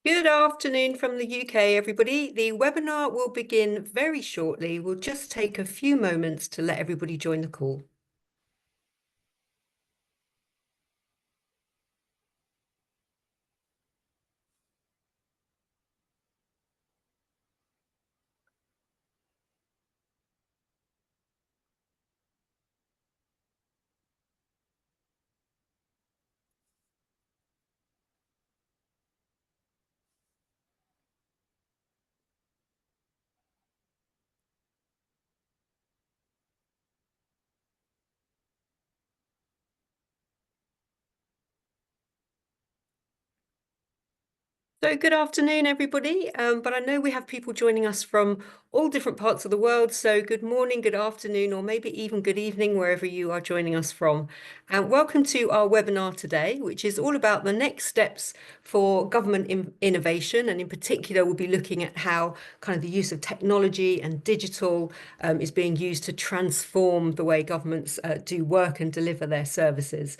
Good afternoon from the UK, everybody. The webinar will begin very shortly. We'll just take a few moments to let everybody join the call. So good afternoon, everybody. But I know we have people joining us from all different parts of the world. So good morning, good afternoon, or maybe even good evening, wherever you are joining us from. And welcome to our webinar today, which is all about the next steps for government innovation. And in particular, we'll be looking at how kind of the use of technology and digital is being used to transform the way governments do work and deliver their services.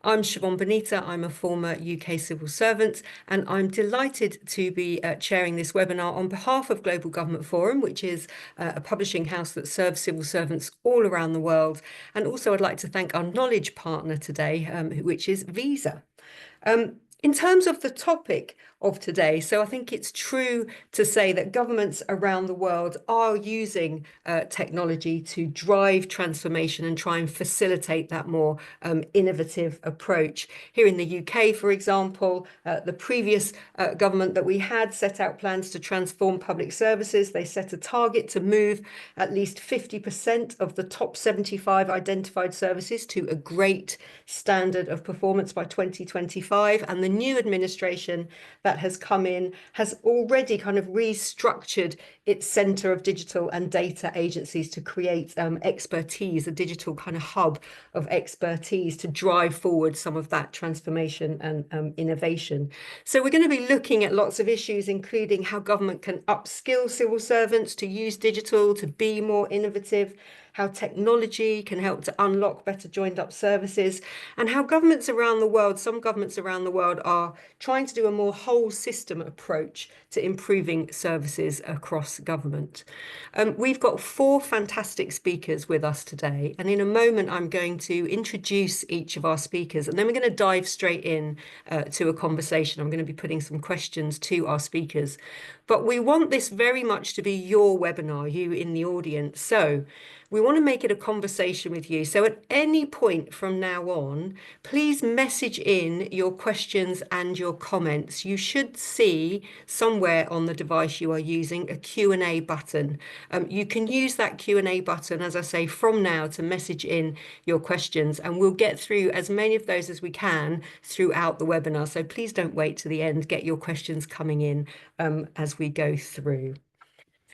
I'm Siobhan Bonita. I'm a former UK civil servant, and I'm delighted to be chairing this webinar on behalf of Global Government Forum, which is a publishing house that serves civil servants all around the world. And also, I'd like to thank our knowledge partner today, which is Visa. In terms of the topic of today, so I think it's true to say that governments around the world are using technology to drive transformation and try and facilitate that more innovative approach. Here in the UK, for example, the previous government that we had set out plans to transform public services. They set a target to move at least 50% of the top 75 identified services to a great standard of performance by 2025. And the new administration that has come in has already kind of restructured its Centre of Digital and Data Agencies to create expertise, a digital kind of hub of expertise to drive forward some of that transformation and innovation. So we're going to be looking at lots of issues, including how government can upskill civil servants to use digital, to be more innovative, how technology can help to unlock better joined up services, and how governments around the world, some governments around the world are trying to do a more whole system approach to improving services across government. We've got four fantastic speakers with us today, and in a moment I'm going to introduce each of our speakers, and then we're going to dive straight in to a conversation. I'm going to be putting some questions to our speakers, but we want this very much to be your webinar, you in the audience. So we want to make it a conversation with you. So at any point from now on, please message in your questions and your comments. You should see somewhere on the device you are using a Q&A button. You can use that Q&A button, as I say, from now to message in your questions, and we'll get through as many of those as we can throughout the webinar. So please don't wait to the end. Get your questions coming in as we go through.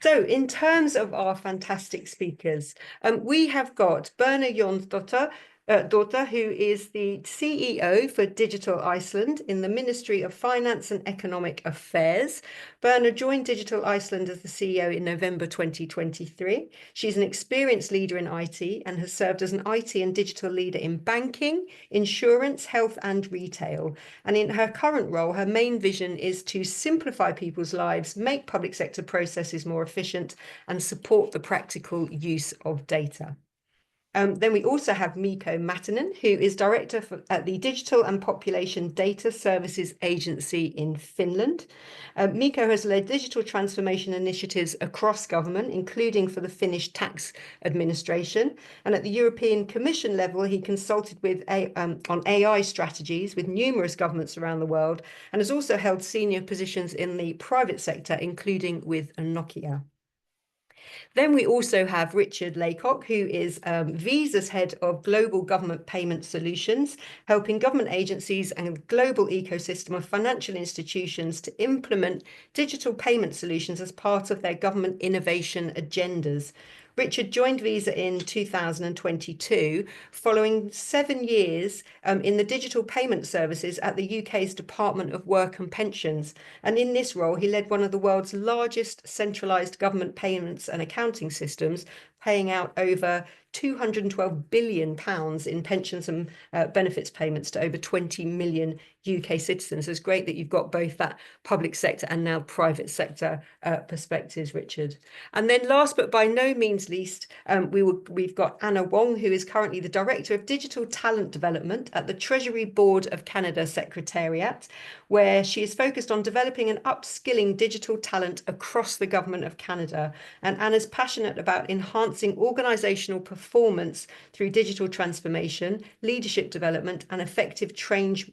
So in terms of our fantastic speakers, we have got Berna Jonsdottir, who is the CEO for Digital Iceland in the Ministry of Finance and Economic Affairs. Berna joined Digital Iceland as the CEO in November 2023. She's an experienced leader in IT and has served as an IT and digital leader in banking, insurance, health, and retail. And in her current role, her main vision is to simplify people's lives, make public sector processes more efficient, and support the practical use of data. Then we also have Mikko Mattinen, who is director at the Digital and Population Data Services Agency in Finland. Mikko has led digital transformation initiatives across government, including for the Finnish tax administration. And at the European Commission level, he consulted on AI strategies with numerous governments around the world, and has also held senior positions in the private sector, including with Nokia. Then we also have Richard Laycock, who is Visa's head of Global Government Payment Solutions, helping government agencies and a global ecosystem of financial institutions to implement digital payment solutions as part of their government innovation agendas. Richard joined Visa in 2022, following 7 years in the digital payment services at the UK's Department of Work and Pensions. And in this role, he led one of the world's largest centralised government payments and accounting systems, paying out over £212 billion in pensions and benefits payments to over 20 million UK citizens. It's great that you've got both that public sector and now private sector perspectives, Richard. And then last but by no means least, we've got Anna Wong, who is currently the Director of Digital Talent Development at the Treasury Board of Canada Secretariat, where she is focused on developing and upskilling digital talent across the Government of Canada. And Anna's passionate about enhancing organisational performance through digital transformation, leadership development, and effective change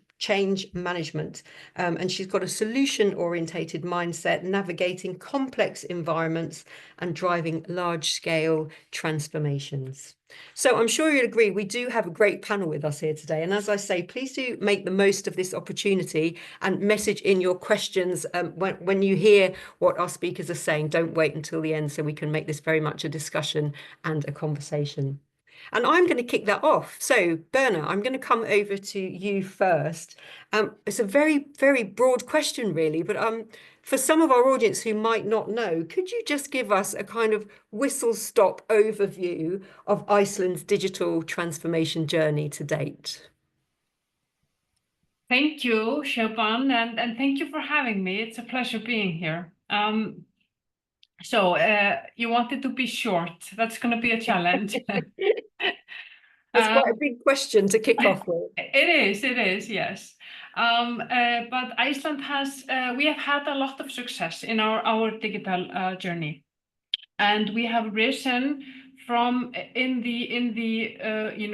management. And she's got a solution-orientated mindset, navigating complex environments and driving large-scale transformations. So I'm sure you'll agree, we do have a great panel with us here today. And as I say, please do make the most of this opportunity and message in your questions when you hear what our speakers are saying. Don't wait until the end so we can make this very much a discussion and a conversation. And I'm going to kick that off. So, Berna, I'm going to come over to you first. It's a very, very broad question, really, but for some of our audience who might not know, could you just give us a kind of whistle-stop overview of Iceland's digital transformation journey to date? Thank you, Siobhan, and thank you for having me. It's a pleasure being here. So you wanted to be short. That's going to be a challenge. That's quite a big question to kick off with. It is, yes. But Iceland we have had a lot of success in our digital journey, and we have risen from in the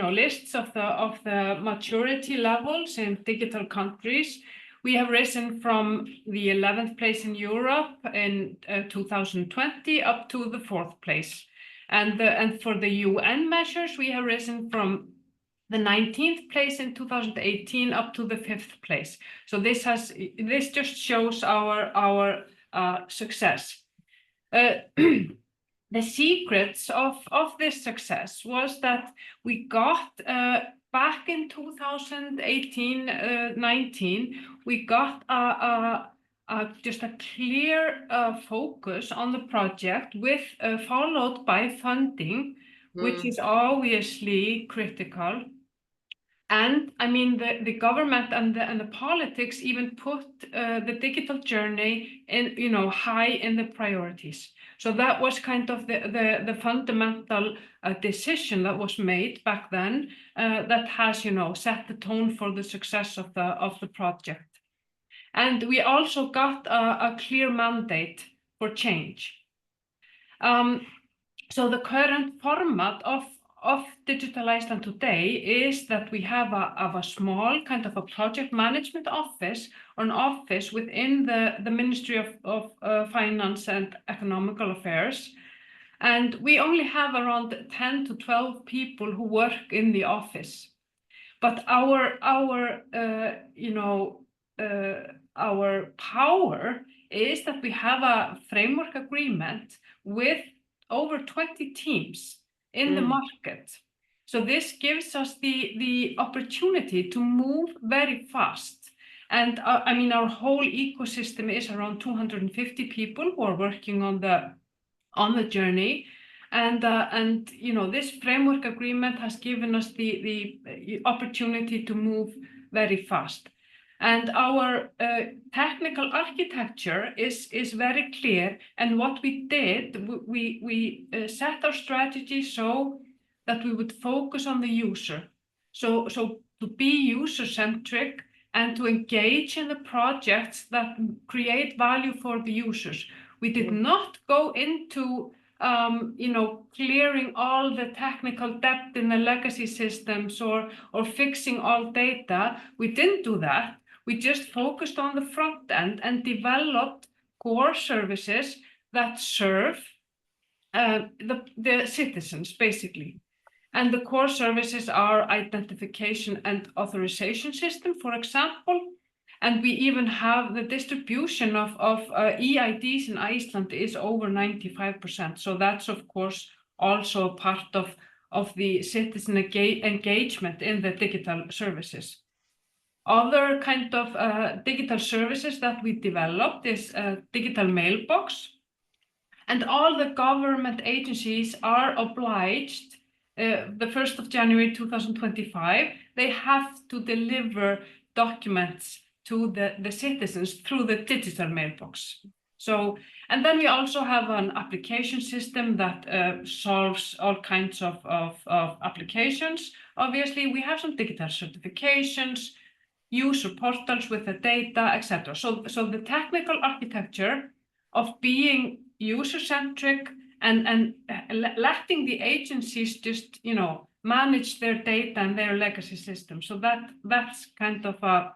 lists of the maturity levels in digital countries. We have risen from the 11th place in Europe in 2020 up to the 4th place. And for the UN measures, we have risen from the 19th place in 2018 up to the 5th place. So this just shows our success. The secrets of this success was that we got back in 2018-19, we got just a clear focus on the project followed by funding, which is obviously critical. And I mean, the government and the politics even put the digital journey in, high in the priorities. So that was kind of the fundamental decision that was made back then that has, set the tone for the success of the project. And we also got a clear mandate for change. So the current format of Digital Iceland today is that we have a small kind of a project management office, or an office within the Ministry of Finance and Economical Affairs. And we only have around 10 to 12 people who work in the office. But our power is that we have a framework agreement with over 20 teams in the market. So this gives us the opportunity to move very fast. And I mean, our whole ecosystem is around 250 people who are working on the journey. And this framework agreement has given us the opportunity to move very fast. And our technical architecture is very clear. And what we did, we set our strategy so that we would focus on the user. So to be user-centric and to engage in the projects that create value for the users. We did not go into clearing all the technical debt in the legacy systems or fixing all data. We didn't do that. We just focused on the front end and developed core services that serve the citizens, basically. And the core services are identification and authorization system, for example. And we even have the distribution of EIDs in Iceland is over 95%. So that's, of course, also a part of the citizen engagement in the digital services. Other kind of digital services that we developed is digital mailbox. And all the government agencies are obliged, the 1st of January 2025, they have to deliver documents to the citizens through the digital mailbox. So, and then we also have an application system that solves all kinds of applications. Obviously, we have some digital certifications, user portals with the data, etc. So the technical architecture of being user-centric and letting the agencies just, manage their data and their legacy system. So that's kind of a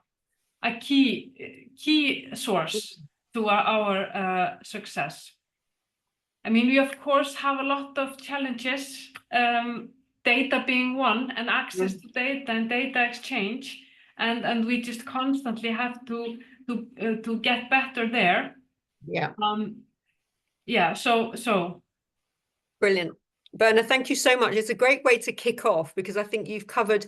key source to our success. I mean, we of course have a lot of challenges, data being one, and access to data and data exchange, and we just constantly have to get better there. Yeah. Yeah. So. Brilliant. Berna, thank you so much. It's a great way to kick off because I think you've covered.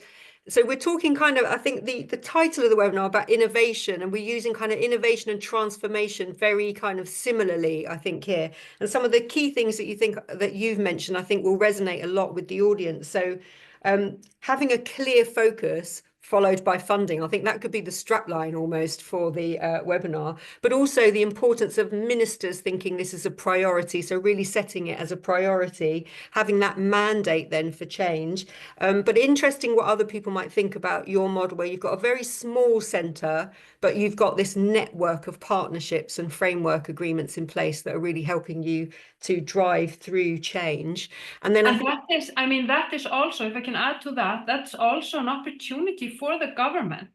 So we're talking kind of, I think the title of the webinar about innovation, and we're using kind of innovation and transformation very kind of similarly, I think here. And some of the key things that you think that you've mentioned, I think will resonate a lot with the audience. So having a clear focus followed by funding. I think that could be the strapline almost for the webinar, but also the importance of ministers thinking this is a priority. So really setting it as a priority, having that mandate then for change. But interesting what other people might think about your model where you've got a very small centre, but you've got this network of partnerships and framework agreements in place that are really helping you to drive through change. And then that is also, if I can add to that, that's also an opportunity for the government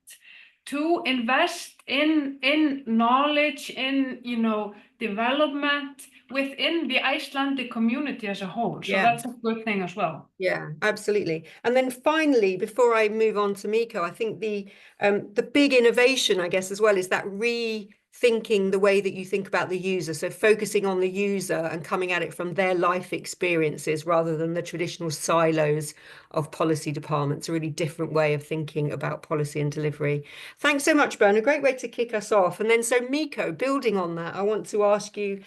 to invest in knowledge, in development within the Icelandic community as a whole. So that's a good thing as well. Yeah, absolutely. And then finally, before I move on to Mikko, I think the big innovation, I guess, as well, is that rethinking the way that you think about the user. So focusing on the user and coming at it from their life experiences rather than the traditional silos of policy departments, a really different way of thinking about policy and delivery. Thanks so much, Bern. A great way to kick us off. And then so Mikko, building on that, I want to ask you,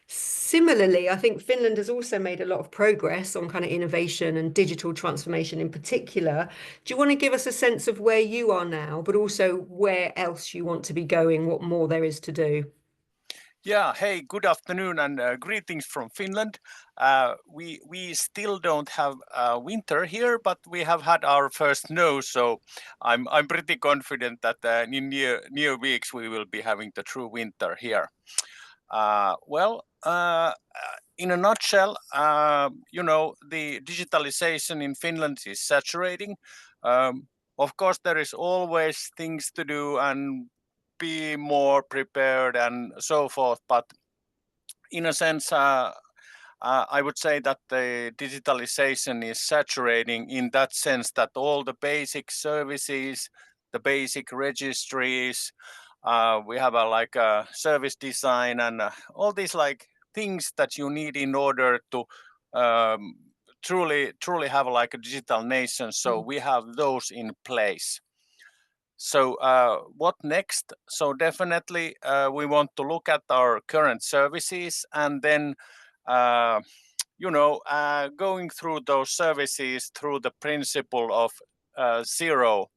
similarly, I think Finland has also made a lot of progress on kind of innovation and digital transformation in particular. Do you want to give us a sense of where you are now, but also where else you want to be going, what more there is to do? Yeah, hey, good afternoon and greetings from Finland. We still don't have winter here, but we have had our first snow, so I'm pretty confident that in near weeks we will be having the true winter here. In a nutshell, the digitalization in Finland is saturating. Of course, there is always things to do and be more prepared and so forth. But in a sense, I would say that the digitalization is saturating in that sense that all the basic services, the basic registries, we have a service design and all these things that you need in order to truly have a digital nation. So we have those in place. So what next? So definitely we want to look at our current services and then going through those services through the principle of zero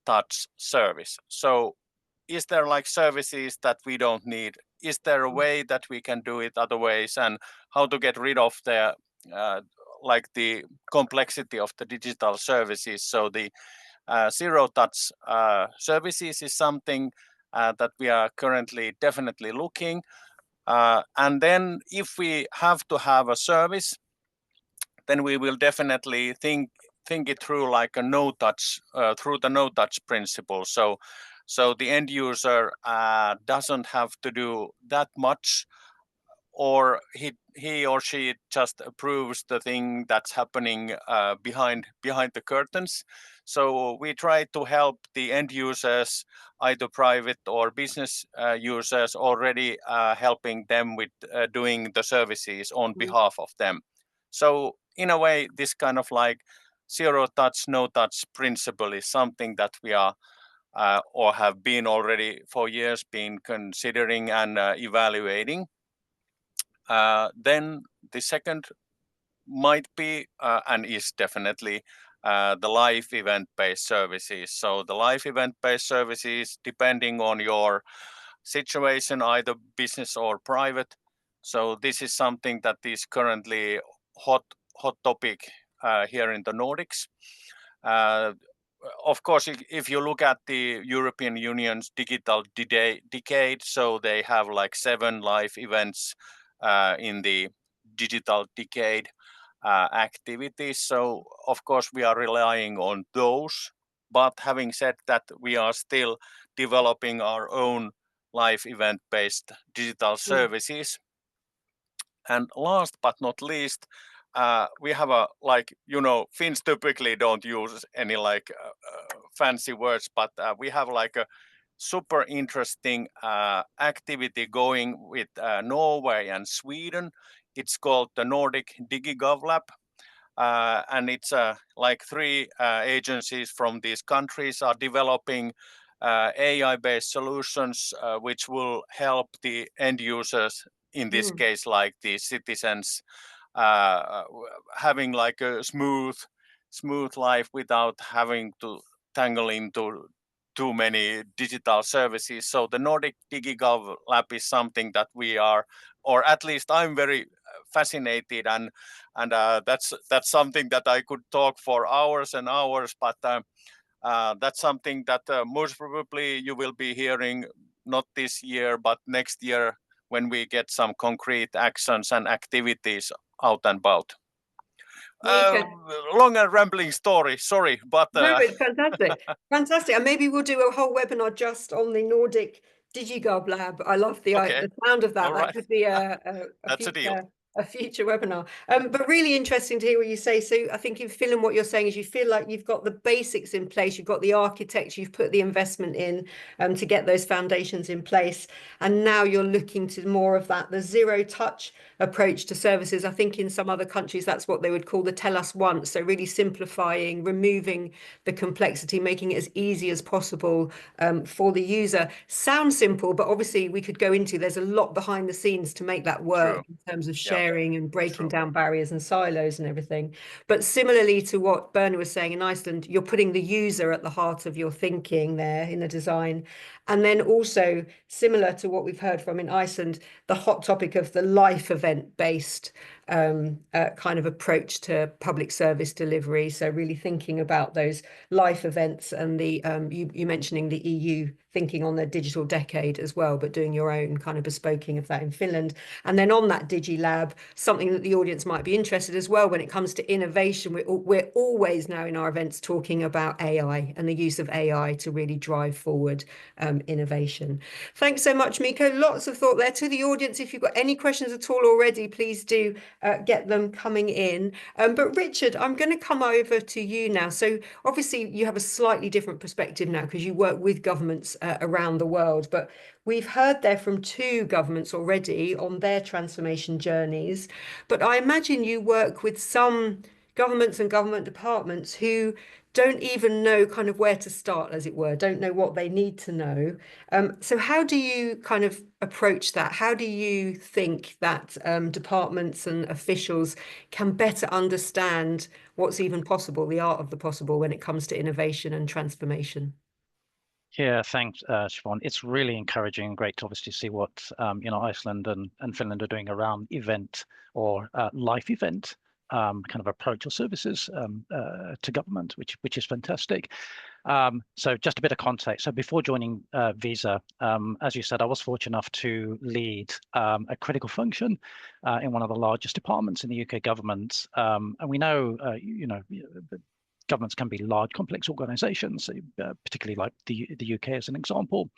touch service. So is there services that we don't need? Is there a way that we can do it other ways, and how to get rid of the the complexity of the digital services? So the zero touch services is something that we are currently definitely looking. And then if we have to have a service, then we will definitely think it through like a no touch, through the no touch principle. So the end user doesn't have to do that much, or he or she just approves the thing that's happening behind the curtains. So we try to help the end users, either private or business users, already helping them with doing the services on behalf of them. So in a way, this kind of zero touch, no touch principle is something that we are or have been already for years been considering and evaluating. Then the second might be and is definitely the live event-based services. So the live event-based services, depending on your situation, either business or private. So this is something that is currently hot topic here in the Nordics. Of course, if you look at the European Union's digital decade, so they have like 7 live events in the digital decade activities. So of course we are relying on those. But having said that, we are still developing our own live event-based digital services. And last but not least, we have a, like, you know, Finns typically don't use any like fancy words, but we have like a super interesting activity going with Norway and Sweden. It's called the Nordic DigiGov Lab. And it's like 3 agencies from these countries are developing AI-based solutions which will help the end users, in this case, like the citizens, having like a smooth life without having to tangle into too many digital services. So the Nordic DigiGov Lab is something that we are, or at least I'm very fascinated, and that's something that I could talk for hours and hours, but that's something that most probably you will be hearing not this year, but next year when we get some concrete actions and activities out and about. Long and rambling story, sorry, but no, it's fantastic. Fantastic. And maybe we'll do a whole webinar just on the Nordic DigiGov Lab. I love the sound of that. All that right. could be a future webinar. But really interesting to hear what you say. So I think in Finland, what you're saying is you feel like you've got the basics in place, you've got the architecture, you've put the investment in to get those foundations in place. And now you're looking to more of that, the zero touch approach to services. I think in some other countries, that's what they would call the tell us once. So really simplifying, removing the complexity, making it as easy as possible for the user. Sounds simple, but obviously we could go into, there's a lot behind the scenes to make that work. True. In terms of sharing and breaking down barriers and silos and everything. But similarly to what Birna was saying in Iceland, you're putting the user at the heart of your thinking there in the design. And then also similar to what we've heard from in Iceland, the hot topic of the life event-based kind of approach to public service delivery. So really thinking about those life events and the you mentioning the EU thinking on the digital decade as well, but doing your own kind of bespoking of that in Finland. And then on that DigiLab, something that the audience might be interested as well when it comes to innovation. We're always now in our events talking about AI and the use of AI to really drive forward innovation. Thanks so much, Mikko. Lots of thought there. To the audience, if you've got any questions at all already, please do get them coming in. But Richard, I'm going to come over to you now. So obviously you have a slightly different perspective now because you work with governments around the world, but we've heard there from 2 governments already on their transformation journeys. But I imagine you work with some governments and government departments who don't even know kind of where to start, as it were, don't know what they need to know. So how do you kind of approach that? How do you think that departments and officials can better understand what's even possible, the art of the possible when it comes to innovation and transformation? Yeah, thanks, Siobhan. It's really encouraging and great to obviously see what Iceland and Finland are doing around event or life event kind of approach or services to government, which is fantastic. So just a bit of context. So before joining Visa, as you said, I was fortunate enough to lead a critical function in one of the largest departments in the UK government. And we know, governments can be large, complex organizations, particularly like the UK as an example.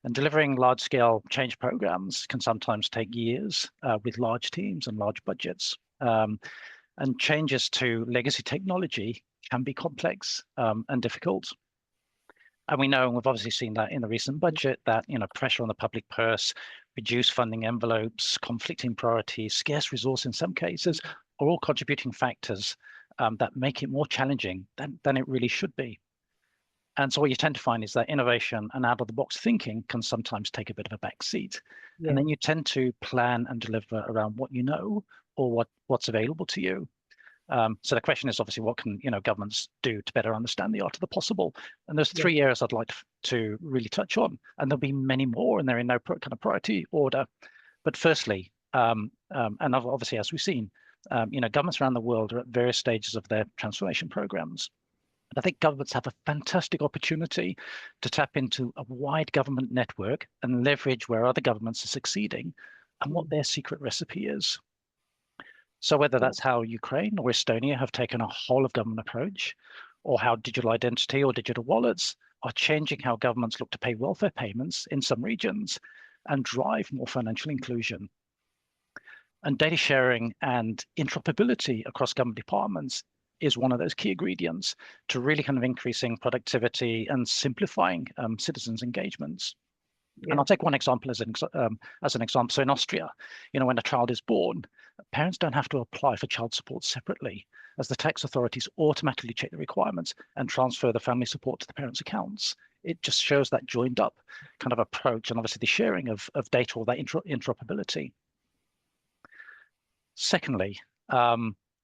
And delivering large-scale change programs can sometimes take years with large teams and large budgets. And changes to legacy technology can be complex and difficult. And we know, and we've obviously seen that in the recent budget, that pressure on the public purse, reduced funding envelopes, conflicting priorities, scarce resource in some cases, are all contributing factors that make it more challenging than it really should be. And so what you tend to find is that innovation and out-of-the-box thinking can sometimes take a bit of a back seat. And then you tend to plan and deliver around what you know or what's available to you. So the question is obviously what can governments do to better understand the art of the possible? And there's three areas I'd like to really touch on, and there'll be many more, and they're in no kind of priority order. But firstly, and obviously as we've seen, governments around the world are at various stages of their transformation programs. And I think governments have a fantastic opportunity to tap into a wide government network and leverage where other governments are succeeding and what their secret recipe is. So whether that's how Ukraine or Estonia have taken a whole of government approach, or how digital identity or digital wallets are changing how governments look to pay welfare payments in some regions and drive more financial inclusion. And data sharing and interoperability across government departments is one of those key ingredients to really kind of increasing productivity and simplifying citizens' engagements. And I'll take one example as an example. So in Austria, when a child is born, parents don't have to apply for child support separately, as the tax authorities automatically check the requirements and transfer the family support to the parents' accounts. It just shows that joined up kind of approach and obviously the sharing of data, or that interoperability. Secondly,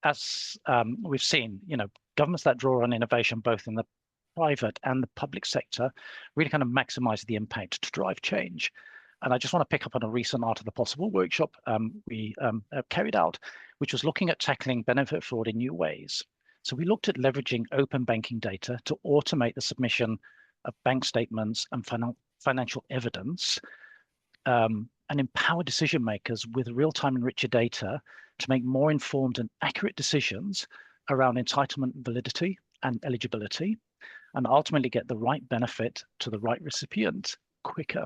as we've seen, governments that draw on innovation both in the private and the public sector really kind of maximize the impact to drive change. And I just want to pick up on a recent Art of the Possible workshop we carried out, which was looking at tackling benefit fraud in new ways. So we looked at leveraging open banking data to automate the submission of bank statements and financial evidence, and empower decision makers with real-time and richer data to make more informed and accurate decisions around entitlement validity and eligibility, and ultimately get the right benefit to the right recipient quicker.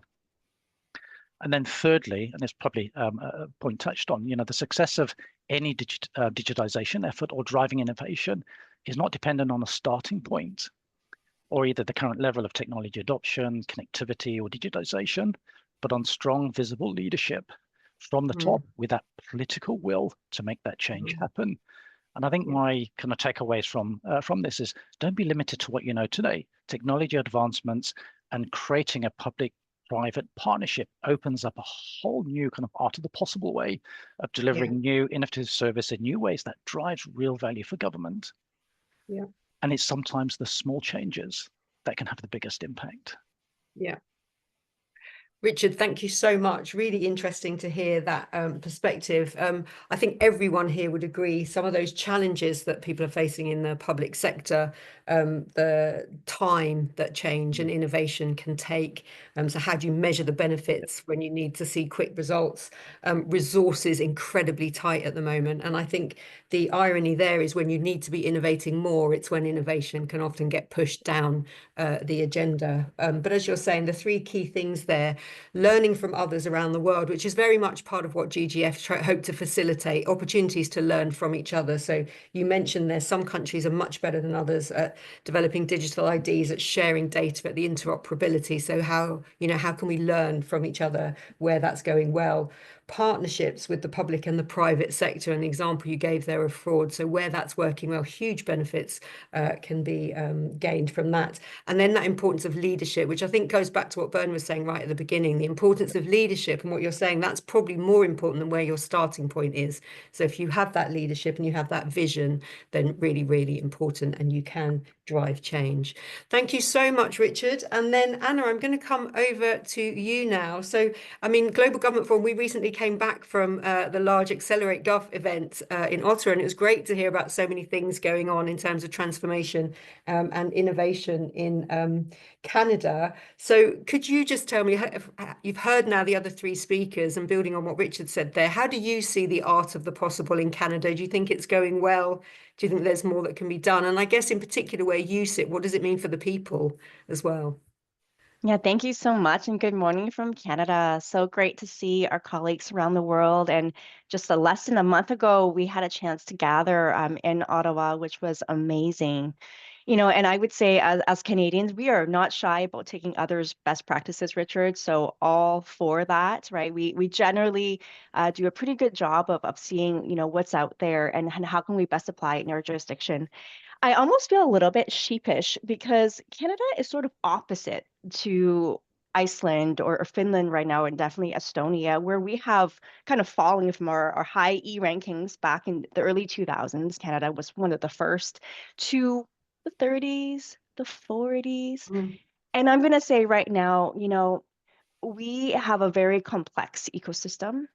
And then thirdly, and it's probably a point touched on, the success of any digitization effort or driving innovation is not dependent on a starting point or either the current level of technology adoption, connectivity, or digitization, but on strong, visible leadership from the top with that political will to make that change happen. And I think my kind of takeaways from this is don't be limited to what you know today. Technology advancements and creating a public-private partnership opens up a whole new kind of art of the possible way of delivering new innovative service in new ways that drives real value for government. Yeah. And it's sometimes the small changes that can have the biggest impact. Yeah. Richard, thank you so much. Really interesting to hear that perspective. I think everyone here would agree some of those challenges that people are facing in the public sector, the time that change and innovation can take. So how do you measure the benefits when you need to see quick results? Resources incredibly tight at the moment. And I think the irony there is when you need to be innovating more, it's when innovation can often get pushed down the agenda. But as you're saying, the three key things there: learning from others around the world, which is very much part of what GGF hope to facilitate, opportunities to learn from each other. So you mentioned there's some countries are much better than others at developing digital IDs, at sharing data, at the interoperability. So how can we learn from each other where that's going well? Partnerships with the public and the private sector, an example you gave there of fraud. So where that's working well, huge benefits can be gained from that. And then that importance of leadership, which I think goes back to what Bern was saying right at the beginning, the importance of leadership, and what you're saying, that's probably more important than where your starting point is. So if you have that leadership and you have that vision, then really, really important, and you can drive change. Thank you so much, Richard. And then Anna, I'm going to come over to you now. So, I mean, Global Government Forum, we recently came back from the large Accelerate Gov event in Ottawa, and it was great to hear about so many things going on in terms of transformation and innovation in Canada. So could you just tell me, you've heard now the other three speakers, and building on what Richard said there, how do you see the art of the possible in Canada? Do you think it's going well? Do you think there's more that can be done? And I guess in particular where you sit, what does it mean for the people as well? Yeah, thank you so much, and good morning from Canada. So great to see our colleagues around the world. And just less than a month ago, we had a chance to gather in Ottawa, which was amazing. And I would say as Canadians, we are not shy about taking others' best practices, Richard. So all for that, right? We generally do a pretty good job of seeing, what's out there and how can we best apply it in our jurisdiction. I almost feel a little bit sheepish because Canada is sort of opposite to Iceland or Finland right now, and definitely Estonia, where we have kind of fallen from our high E rankings back in the early 2000s. Canada was one of the first to the 30s, the 40s. And I'm going to say right now, we have a very complex ecosystem.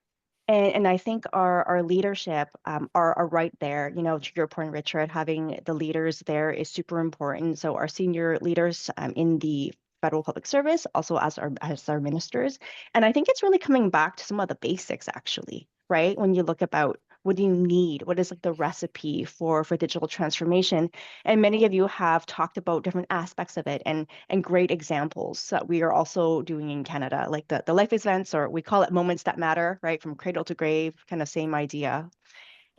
And I think our leadership are right there. To your point, Richard, having the leaders there is super important. So our senior leaders in the federal public service, also as our ministers. And I think it's really coming back to some of the basics, actually, right? When you look about what do you need? What is like the recipe for digital transformation? And many of you have talked about different aspects of it and great examples that we are also doing in Canada, like the life events, or we call it moments that matter, right? From cradle to grave, kind of same idea.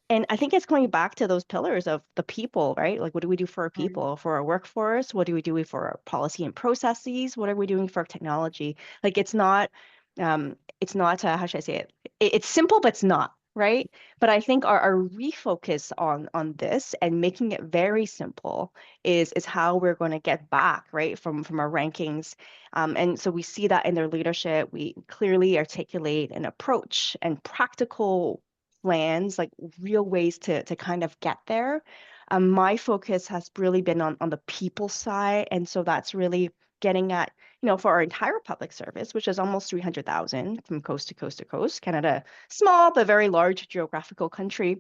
And I think it's going back to those pillars of the people, right? Like, what do we do for our people, for our workforce? What do we do for our policy and processes? What are we doing for technology? Like, it's not, how should I say it? It's simple, but it's not, right? But I think our refocus on this and making it very simple is how we're going to get back, right, from our rankings. And so we see that in their leadership. We clearly articulate an approach and practical plans, like real ways to kind of get there. My focus has really been on the people side. And so that's really getting at, for our entire public service, which is almost 300,000 from coast to coast to coast, Canada, small but very large geographical country.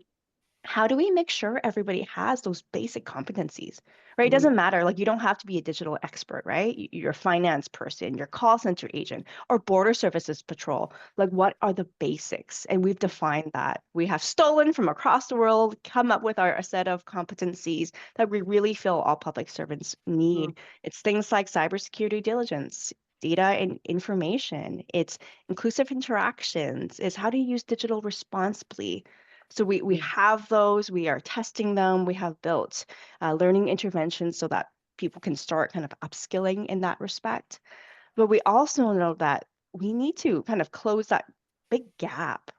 How do we make sure everybody has those basic competencies, right? It doesn't matter. Like, you don't have to be a digital expert, right? You're a finance person, your call center agent, or border services patrol. Like, what are the basics? And we've defined that. We have stolen from across the world, come up with a set of competencies that we really feel all public servants need. It's things like cybersecurity diligence, data and information. It's inclusive interactions. It's how to use digital responsibly. So we have those, we are testing them, we have built learning interventions so that people can start kind of upskilling in that respect. But we also know that we need to kind of close that big gap.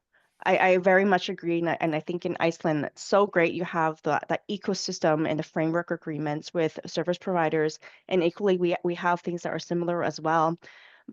I very much agree. And I think in Iceland, it's so great you have that ecosystem and the framework agreements with service providers. And equally, we have things that are similar as well.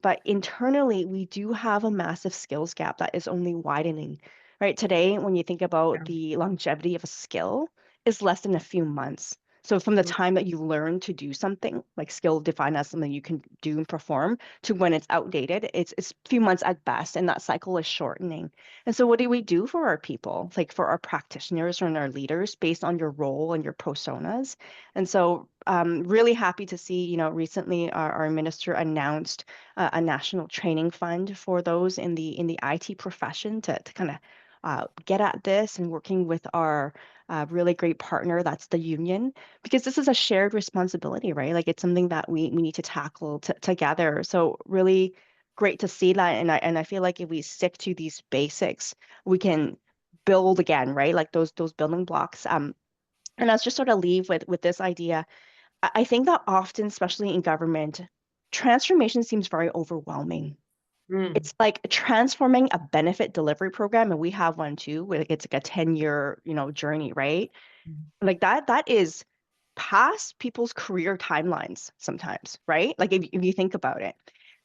But internally, we do have a massive skills gap that is only widening. Right. Today, when you think about the longevity of a skill, is less than a few months. So from the time that you learn to do something, like skill defined as something you can do and perform, to when it's outdated, it's a few months at best, and that cycle is shortening. And so what do we do for our people, like for our practitioners and our leaders, based on your role and your personas? And so really happy to see, recently our minister announced a national training fund for those in the IT profession to kind of get at this, and working with our really great partner, that's the union, because this is a shared responsibility, right? Like, it's something that we need to tackle together. So really great to see that. And I feel like if we stick to these basics, we can build again, right? Like those building blocks. And I'll just sort of leave with this idea. I think that often, especially in government, transformation seems very overwhelming. It's like transforming a benefit delivery program, and we have one too. It's like a 10-year, journey, right? Like that is past people's career timelines sometimes, right? Like if you think about it.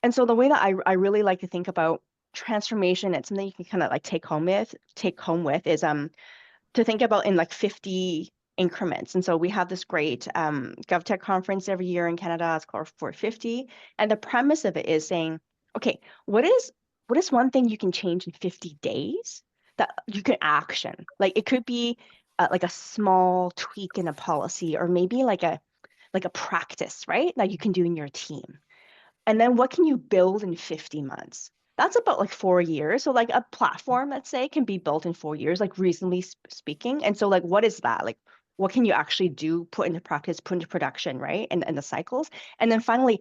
And so the way that I really like to think about transformation, it's something you can kind of like take home with is to think about in like 50 increments. And so we have this great GovTech conference every year in Canada. It's called 450. And the premise of it is saying, okay, what is one thing you can change in 50 days that you can action? Like, it could be like a small tweak in a policy, or maybe like a practice, right? That you can do in your team. And then what can you build in 50 months? That's about like 4 years. So like a platform, let's say, can be built in 4 years, like reasonably speaking. And so like, what is that? Like, what can you actually do, put into practice, put into production, right? And the cycles. And then finally,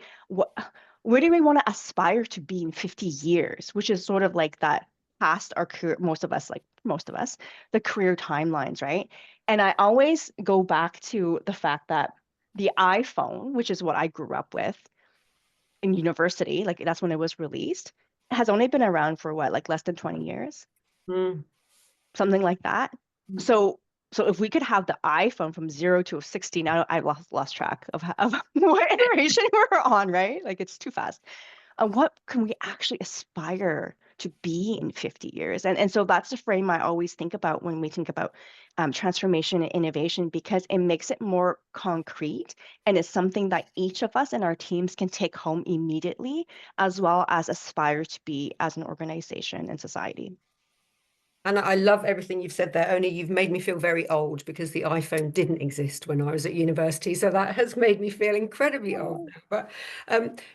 where do we want to aspire to be in 50 years, which is sort of like that past our career, most of us, the career timelines, right? And I always go back to the fact that the iPhone, which is what I grew up with in university, like that's when it was released, has only been around for what, like less than 20 years, something like that. So if we could have the iPhone from 0 to 16, I lost track of what iteration we're on, right? Like it's too fast. What can we actually aspire to be in 50 years? And so that's the frame I always think about when we think about transformation and innovation, because it makes it more concrete and it's something that each of us and our teams can take home immediately, as well as aspire to be as an organization and society. And I love everything you've said there, only you've made me feel very old because the iPhone didn't exist when I was at university. So that has made me feel incredibly old. But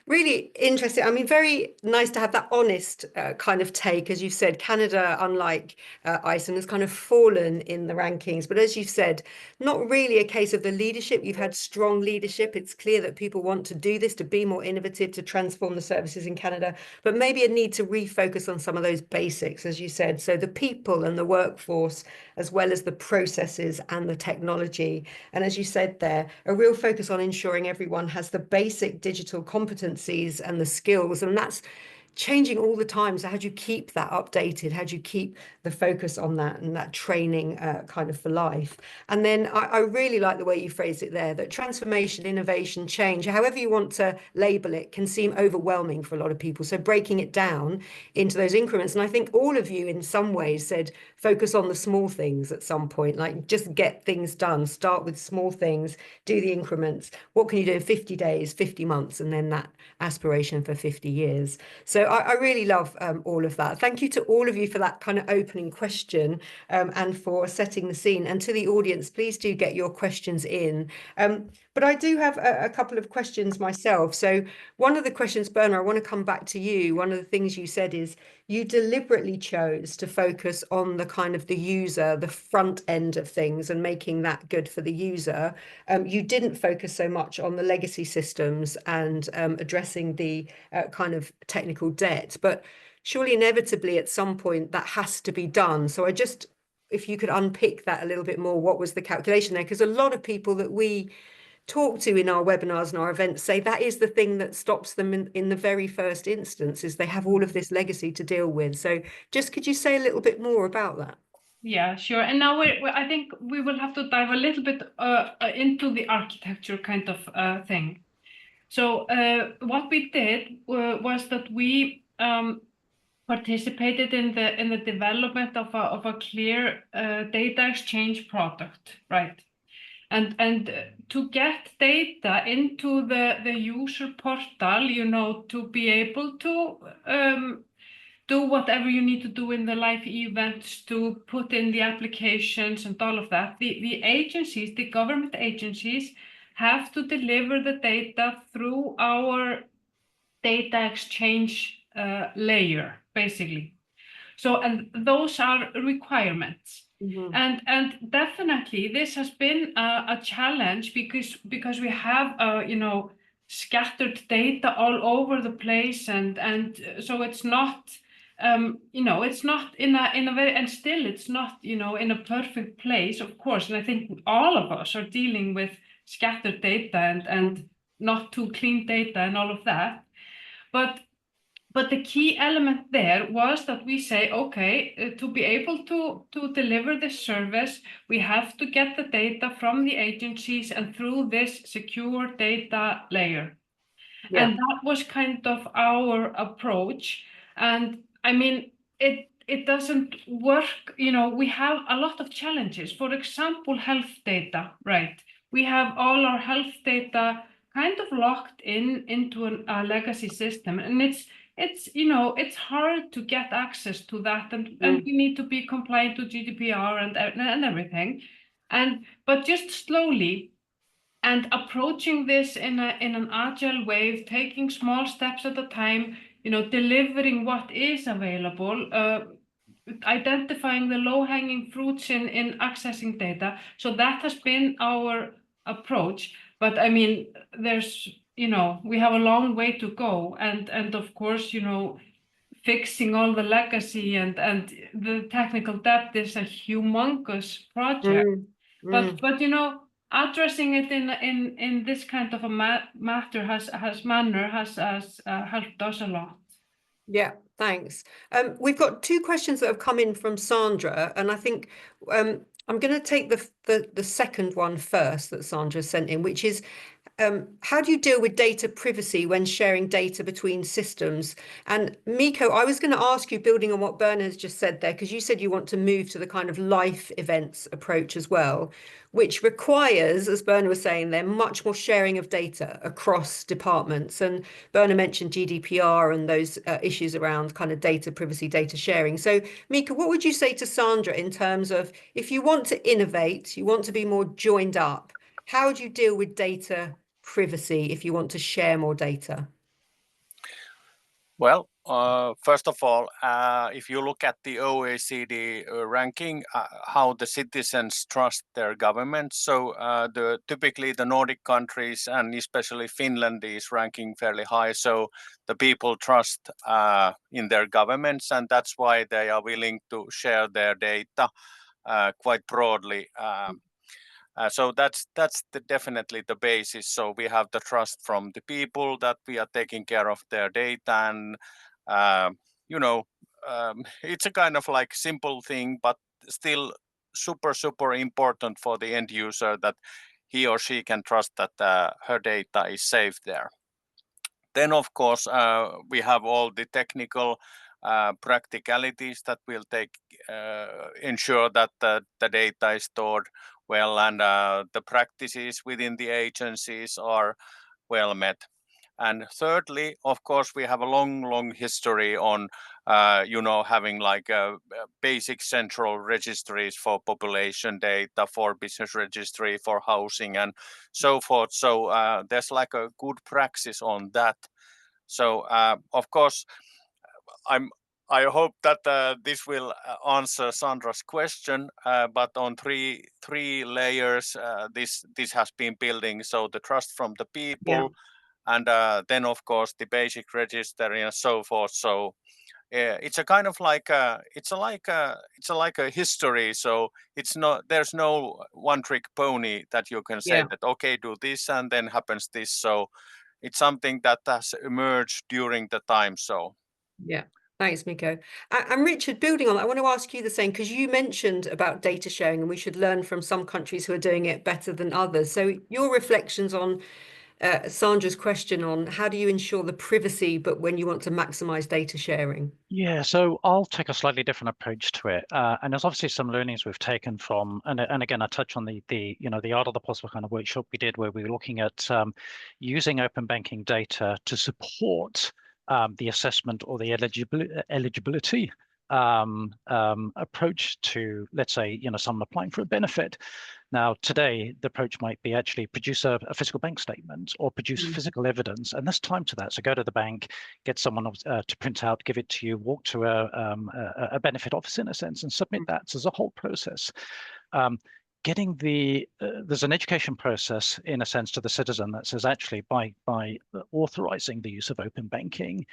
really interesting. I mean, very nice to have that honest kind of take. As you've said, Canada, unlike Iceland, has kind of fallen in the rankings. But as you've said, not really a case of the leadership. You've had strong leadership. It's clear that people want to do this, to be more innovative, to transform the services in Canada, but maybe a need to refocus on some of those basics, as you said. So the people and the workforce, as well as the processes and the technology. And as you said there, a real focus on ensuring everyone has the basic digital competencies and the skills. And that's changing all the time. So how do you keep that updated? How do you keep the focus on that and that training kind of for life? And then I really like the way you phrased it there, that transformation, innovation, change, however you want to label it, can seem overwhelming for a lot of people. So breaking it down into those increments. And I think all of you in some ways said, focus on the small things at some point, like just get things done, start with small things, do the increments. What can you do in 50 days, 50 months, and then that aspiration for 50 years. So I really love all of that. Thank you to all of you for that kind of opening question and for setting the scene. And to the audience, please do get your questions in. But I do have a couple of questions myself. So one of the questions, Berna, I want to come back to you. One of the things you said is you deliberately chose to focus on the kind of the user, the front end of things, and making that good for the user. You didn't focus so much on the legacy systems and addressing the kind of technical debt. But surely inevitably at some point that has to be done. So if you could unpick that a little bit more, what was the calculation there? Because a lot of people that we talk to in our webinars and our events say that is the thing that stops them in the very first instance, is they have all of this legacy to deal with. So just could you say a little bit more about that? Yeah, sure. And now I think we will have to dive a little bit into the architecture kind of thing. So what we did was that we participated in the development of a clear data exchange product, right? And to get data into the user portal, you know, to be able to do whatever you need to do in the live events, to put in the applications and all of that, the agencies, the government agencies, have to deliver the data through our data exchange layer, basically. So, and those are requirements. Mm-hmm. And definitely this has been a challenge because we have you know, scattered data all over the place, and so it's not you know, it's not in a very, and still it's not, you know, in a perfect place, of course. And I think all of us are dealing with scattered data and not too clean data and all of that. But the key element there was that we say, okay, to be able to deliver this service, we have to get the data from the agencies and through this secure data layer. Yeah. And that was kind of our approach. And I mean, it doesn't work, you know, we have a lot of challenges. For example, health data, right? We have all our health data kind of locked into a legacy system, and it's you know, it's hard to get access to that, and we need to be compliant to GDPR and everything, but just slowly and approaching this in an agile way, taking small steps at a time, you know, delivering what is available, identifying the low-hanging fruits in accessing data. So that has been our approach. But I mean, there's, you know, we have a long way to go, and of course, you know, fixing all the legacy and the technical debt is a humongous project. But you know, addressing it in this kind of a matter has helped us a lot. Yeah, thanks. We've got two questions that have come in from Sandra, and I think I'm going to take the second one first that Sandra sent in, which is how do you deal with data privacy when sharing data between systems? And Miko, I was going to ask you, building on what Berna has just said there, because you said you want to move to the kind of life events approach as well, which requires, as Berna was saying there, much more sharing of data across departments. And Berna mentioned GDPR and those issues around kind of data privacy, data sharing. So Miko, what would you say to Sandra in terms of if you want to innovate, you want to be more joined up, how do you deal with data privacy if you want to share more data? Well, first of all, if you look at the OECD ranking, how the citizens trust their government, so typically the Nordic countries and especially Finland is ranking fairly high. So the people trust in their governments, and that's why they are willing to share their data quite broadly. So that's definitely the basis. So we have the trust from the people that we are taking care of their data, and it's a kind of like simple thing, but still super important for the end user that he or she can trust that her data is safe there. Then of course we have all the technical practicalities that will ensure that the data is stored well, and the practices within the agencies are well met. And thirdly, of course, we have a long history on, having like basic central registries for population data, for business registry, for housing, and so forth. So there's like a good practice on that. So of course, I hope that this will answer Sandra's question, but on three layers, this has been building. So the trust from the people, and then of course the basic registry and so forth. So it's a kind of like it's like a history. So there's no one trick pony that you can say that okay, do this and then happens this. So it's something that has emerged during the time. So yeah. Thanks, Miko. And Richard, building on that, I want to ask you the same, because you mentioned about data sharing and we should learn from some countries who are doing it better than others. So your reflections on Sandra's question on how do you ensure the privacy, but when you want to maximize data sharing? Yeah, so I'll take a slightly different approach to it. And there's obviously some learnings we've taken from, and again, I touch on the art of the possible kind of workshop we did where we were looking at using open banking data to support the assessment or the eligibility approach to, let's say, someone applying for a benefit. Now, today, the approach might be actually produce a physical bank statement or produce physical evidence, and there's time to that. So go to the bank, get someone to print out, give it to you, walk to a benefit office in a sense, and submit that as a whole process. There's an education process in a sense to the citizen that says actually by authorizing the use of open banking,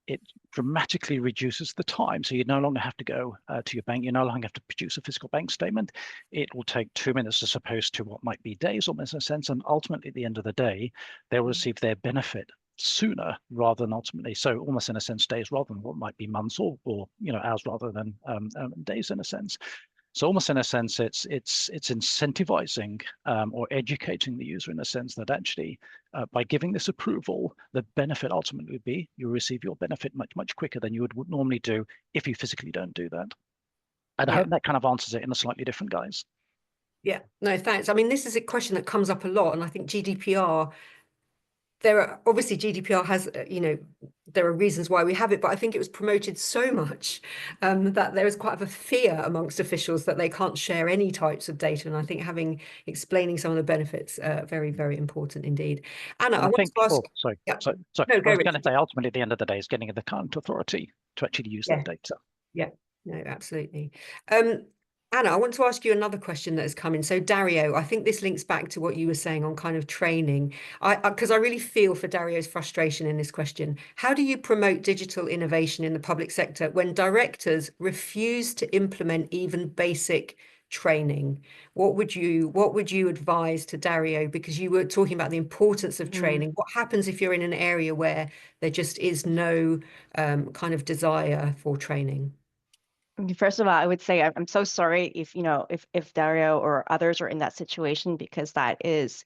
it dramatically reduces the time. So you no longer have to go to your bank. You no longer have to produce a physical bank statement. It will take 2 minutes as opposed to what might be days almost in a sense. And ultimately at the end of the day, they'll receive their benefit sooner rather than ultimately. So almost in a sense, days rather than what might be months or hours rather than days in a sense. So almost in a sense, it's incentivizing or educating the user in a sense that actually by giving this approval, the benefit ultimately would be you receive your benefit much quicker than you would normally do if you physically don't do that. And I hope that kind of answers it in a slightly different guise. Yeah, no, thanks. I mean, this is a question that comes up a lot, and I think GDPR, obviously GDPR has, there are reasons why we have it, but I think it was promoted so much that there is quite a fear amongst officials that they can't share any types of data. And I think explaining some of the benefits, very, very important indeed. Anna, I want to ask. Sorry. Yeah. Sorry. No, I was going to say ultimately at the end of the day is getting the current authority to actually use that data. Yeah, no, absolutely. Anna, I want to ask you another question that has come in. So Dario, I think this links back to what you were saying on kind of training. Because I really feel for Dario's frustration in this question. How do you promote digital innovation in the public sector when directors refuse to implement even basic training, what would you advise to Dario? Because you were talking about the importance of training. What happens if you're in an area where there just is no kind of desire for training? First of all, I would say I'm so sorry if if Dario or others are in that situation, because that is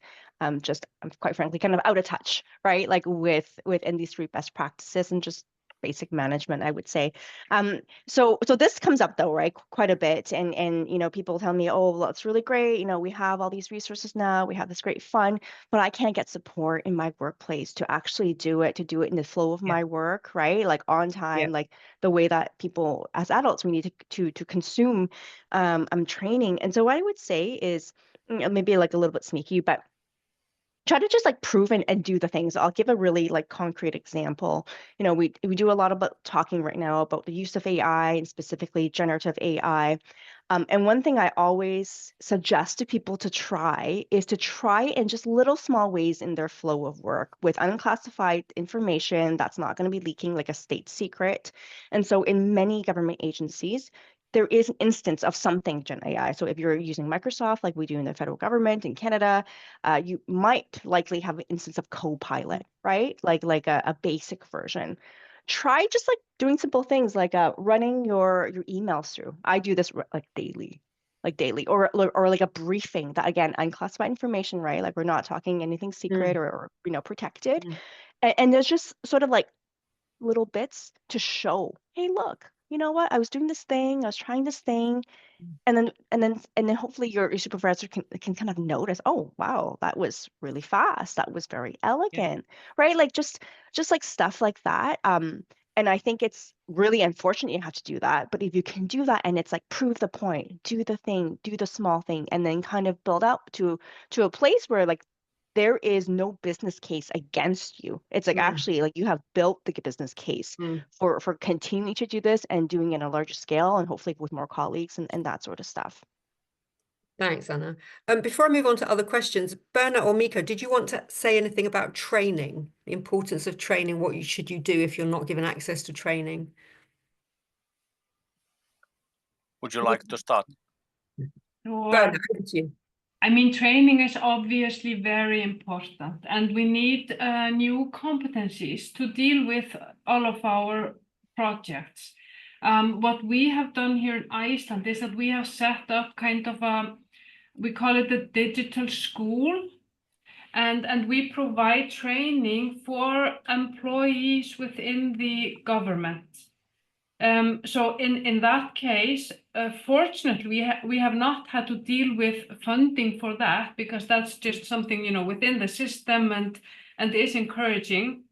just quite frankly kind of out of touch, right? Like with industry best practices and just basic management, I would say. So this comes up though, right, quite a bit, and people tell me, oh, well, it's really great, we have all these resources now, we have this great fun, but I can't get support in my workplace to actually do it in the flow of my work, right? Like on time, like the way that people as adults we need to consume training. And so what I would say is maybe like a little bit sneaky, but try to just like prove and do the things. I'll give a really like concrete example. We do a lot about talking right now about the use of AI and specifically generative AI. And one thing I always suggest to people to try is to try in just little small ways in their flow of work with unclassified information that's not going to be leaking like a state secret. And so in many government agencies, there is an instance of something Gen AI. So if you're using Microsoft, like we do in the federal government in Canada, you might likely have an instance of Copilot, right? Like a basic version. Try just like doing simple things like running your emails through. I do this like daily, or like a briefing that, again, unclassified information, right? Like we're not talking anything secret or protected. And there's just sort of like little bits to show, hey, look, you know what? I was doing this thing, I was trying this thing, and then hopefully your supervisor can kind of notice, oh wow, that was really fast, that was very elegant, right? Like just like stuff like that. And I think it's really unfortunate you have to do that, but if you can do that and it's like prove the point, do the thing, do the small thing, and then kind of build up to a place where like there is no business case against you. It's like actually like you have built the business case for continuing to do this and doing it on a larger scale and hopefully with more colleagues and that sort of stuff. Thanks, Anna. Before I move on to other questions, Berna or Mikko, did you want to say anything about training, the importance of training? What should you do if you're not given access to training? Would you like to start? Berna, over to you. I mean, training is obviously very important, and we need new competencies to deal with all of our projects. What we have done here in Iceland is that we have set up kind of we call it the digital school, and we provide training for employees within the government. So in that case, fortunately, we have not had to deal with funding for that, because that's just something within the system and is encouraging.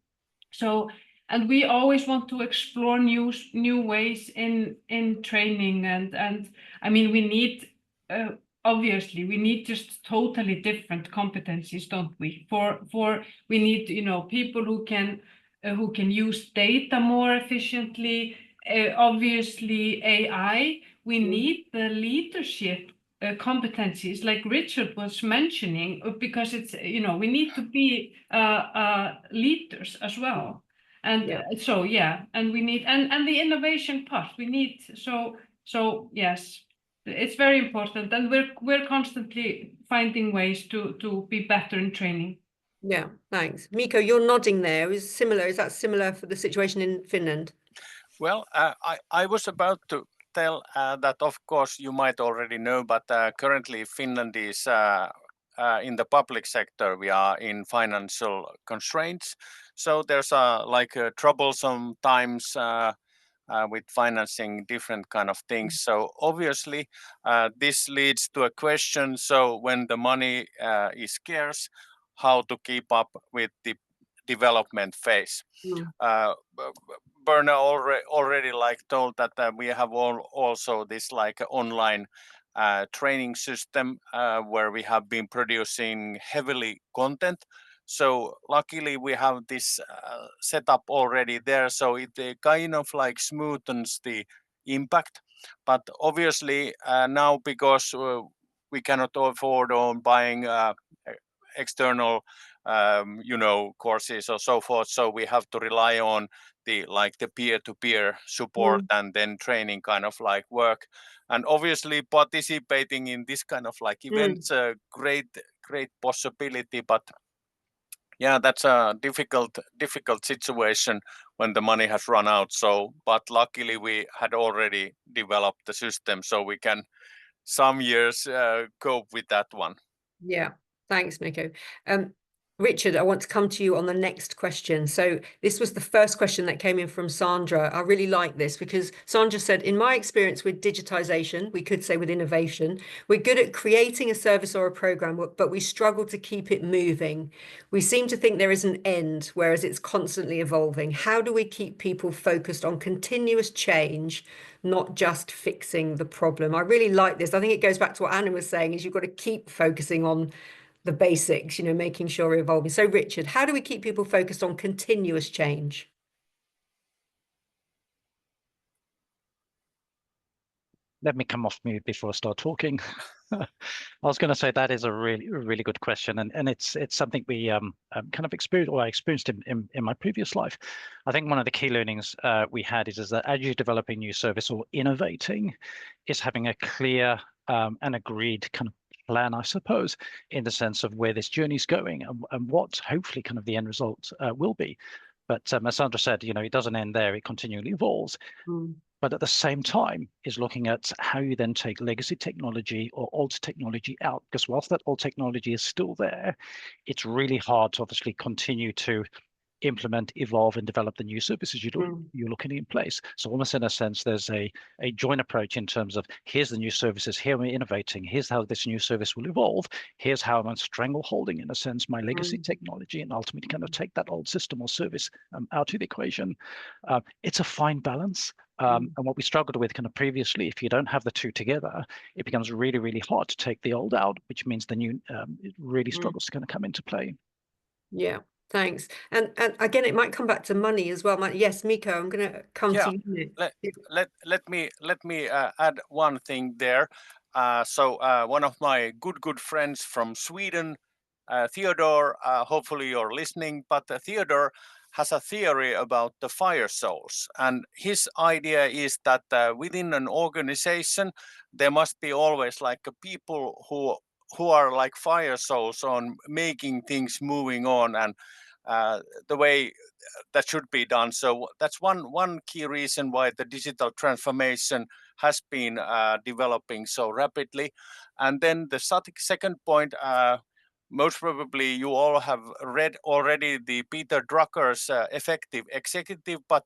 So, and we always want to explore new ways in training, and I mean we need obviously we need just totally different competencies, don't we? For we need people who can use data more efficiently. Obviously AI, we need the leadership competencies like Richard was mentioning, because it's we need to be leaders as well, and so and we need and the innovation part we need, so yes, it's very important, and we're constantly finding ways to be better in training. Yeah, thanks. Mikko, you're nodding there. Is that similar for the situation in Finland? Well, I was about to tell that, of course, you might already know, but currently Finland is in the public sector. We are in financial constraints. So there's troublesome times with financing different kind of things. So obviously, this leads to a question. So when the money is scarce, how to keep up with the development phase? Berna already told that we have also this online training system where we have been producing heavily content. So luckily we have this set up already there, so it kind of smoothens the impact. But obviously now, because we cannot afford on buying external courses or so forth. So we have to rely on the peer-to-peer support and then training kind of like work. And obviously participating in this kind of like events, great possibility, but yeah, that's a difficult situation when the money has run out. So, but luckily we had already developed the system, so we can some years cope with that one. Yeah, thanks, Mikko. Richard, I want to come to you on the next question. So this was the first question that came in from Sandra. I really like this because Sandra said, in my experience with digitization, we could say with innovation, we're good at creating a service or a program, but we struggle to keep it moving. We seem to think there is an end, whereas it's constantly evolving. How do we keep people focused on continuous change, not just fixing the problem? I really like this. I think it goes back to what Anna was saying, is you've got to keep focusing on the basics, making sure we're evolving. So Richard, how do we keep people focused on continuous change? Let me come off mute before I start talking. I was going to say that is a really good question, and it's something we kind of experienced, or I experienced in my previous life. I think one of the key learnings we had is that as you develop a new service or innovating, is having a clear and agreed kind of plan, I suppose, in the sense of where this journey is going and what hopefully kind of the end result will be. But as Sandra said, it doesn't end there; it continually evolves. But at the same time is looking at how you then take legacy technology or old technology out, because whilst that old technology is still there, it's really hard to obviously continue to implement, evolve, and develop the new services you're looking in place. So almost in a sense, there's a joint approach in terms of here's the new services, here we're innovating, here's how this new service will evolve, here's how I'm strangleholding, in a sense, my legacy technology, and ultimately kind of take that old system or service out of the equation. It's a fine balance. And what we struggled with kind of previously, if you don't have the two together, it becomes really hard to take the old out, which means the new it really struggles to kind of come into play. Yeah. Thanks. And again, it might come back to money as well. Yes, Mikko, I'm going to come to you. Let me add one thing there. So one of my good friends from Sweden, Theodore, hopefully you're listening, but Theodore has a theory about the fire souls, and his idea is that within an organization there must be always like people who are like fire souls on making things moving on and the way that should be done. So that's one key reason why the digital transformation has been developing so rapidly. And then the second point, most probably you all have read already the Peter Drucker's Effective Executive, but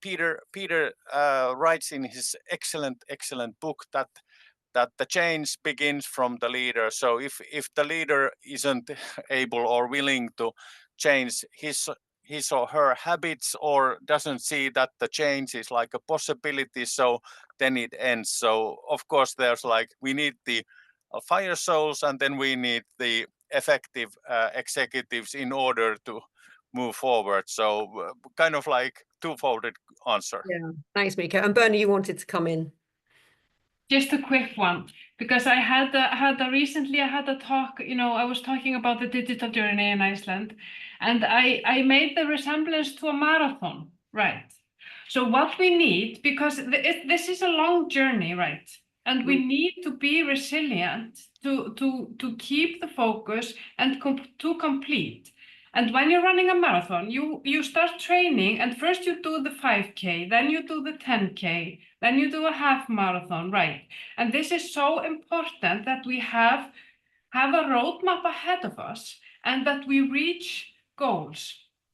Peter writes in his excellent book that the change begins from the leader. So if the leader isn't able or willing to change his or her habits, or doesn't see that the change is like a possibility, so then it ends. So of course there's we need the fire souls, and then we need the effective executives in order to move forward. So kind of like two-folded answer. Yeah, thanks, Mikko. And Bernie, you wanted to come in. Just a quick one, because I had a talk, I was talking about the digital journey in Iceland, and I made the resemblance to a marathon, right? So what we need, because this is a long journey, right? And we need to be resilient to keep the focus and to complete. And when you're running a marathon, you start training, and first you do the 5K, then you do the 10K, then you do a half marathon, right? And this is so important that we have a roadmap ahead of us, and that we reach goals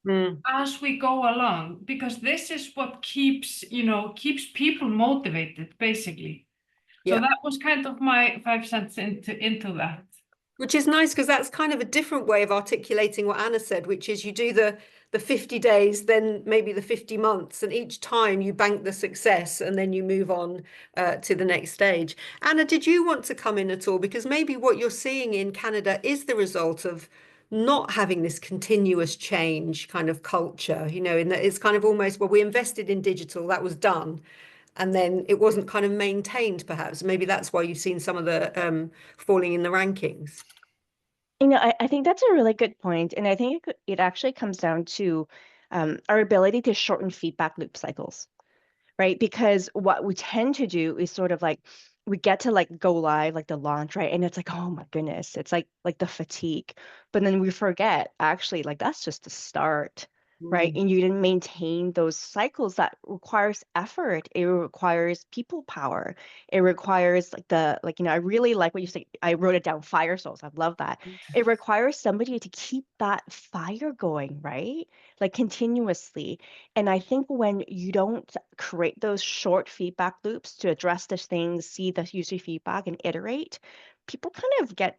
as we go along, because this is what keeps people motivated, basically. So that was kind of my 5 cents into that. Which is nice, because that's kind of a different way of articulating what Anna said, which is you do the 50 days, then maybe the 50 months, and each time you bank the success and then you move on to the next stage. Anna, did you want to come in at all? Because maybe what you're seeing in Canada is the result of not having this continuous change kind of culture, in that it's kind of almost, well, we invested in digital, that was done. And then it wasn't kind of maintained, perhaps. Maybe that's why you've seen some of the falling in the rankings. I think that's a really good point, and I think it actually comes down to our ability to shorten feedback loop cycles, right? Because what we tend to do is sort of like we get to like go live, like the launch, right? And it's like, oh my goodness, it's like the fatigue. But then we forget actually like that's just the start, right? And you didn't maintain those cycles that requires effort. It requires people power. It requires I really like what you say. I wrote it down, fire souls. I love that. It requires somebody to keep that fire going, right? Like continuously. And I think when you don't create those short feedback loops to address the things, see the user feedback and iterate, people kind of get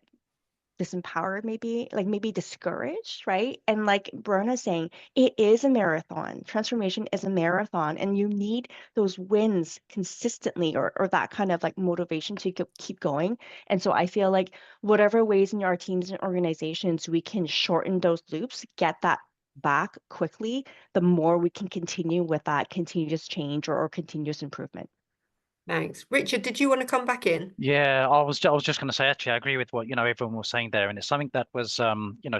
disempowered, maybe discouraged, right? And like Berna's saying, it is a marathon. Transformation is a marathon, and you need those wins consistently or that kind of like motivation to keep going. And so I feel like whatever ways in our teams and organizations we can shorten those loops, get that back quickly, the more we can continue with that continuous change or continuous improvement. Thanks. Richard, did you want to come back in? Yeah, I was just going to say, actually, I agree with what, everyone was saying there. And it's something that was,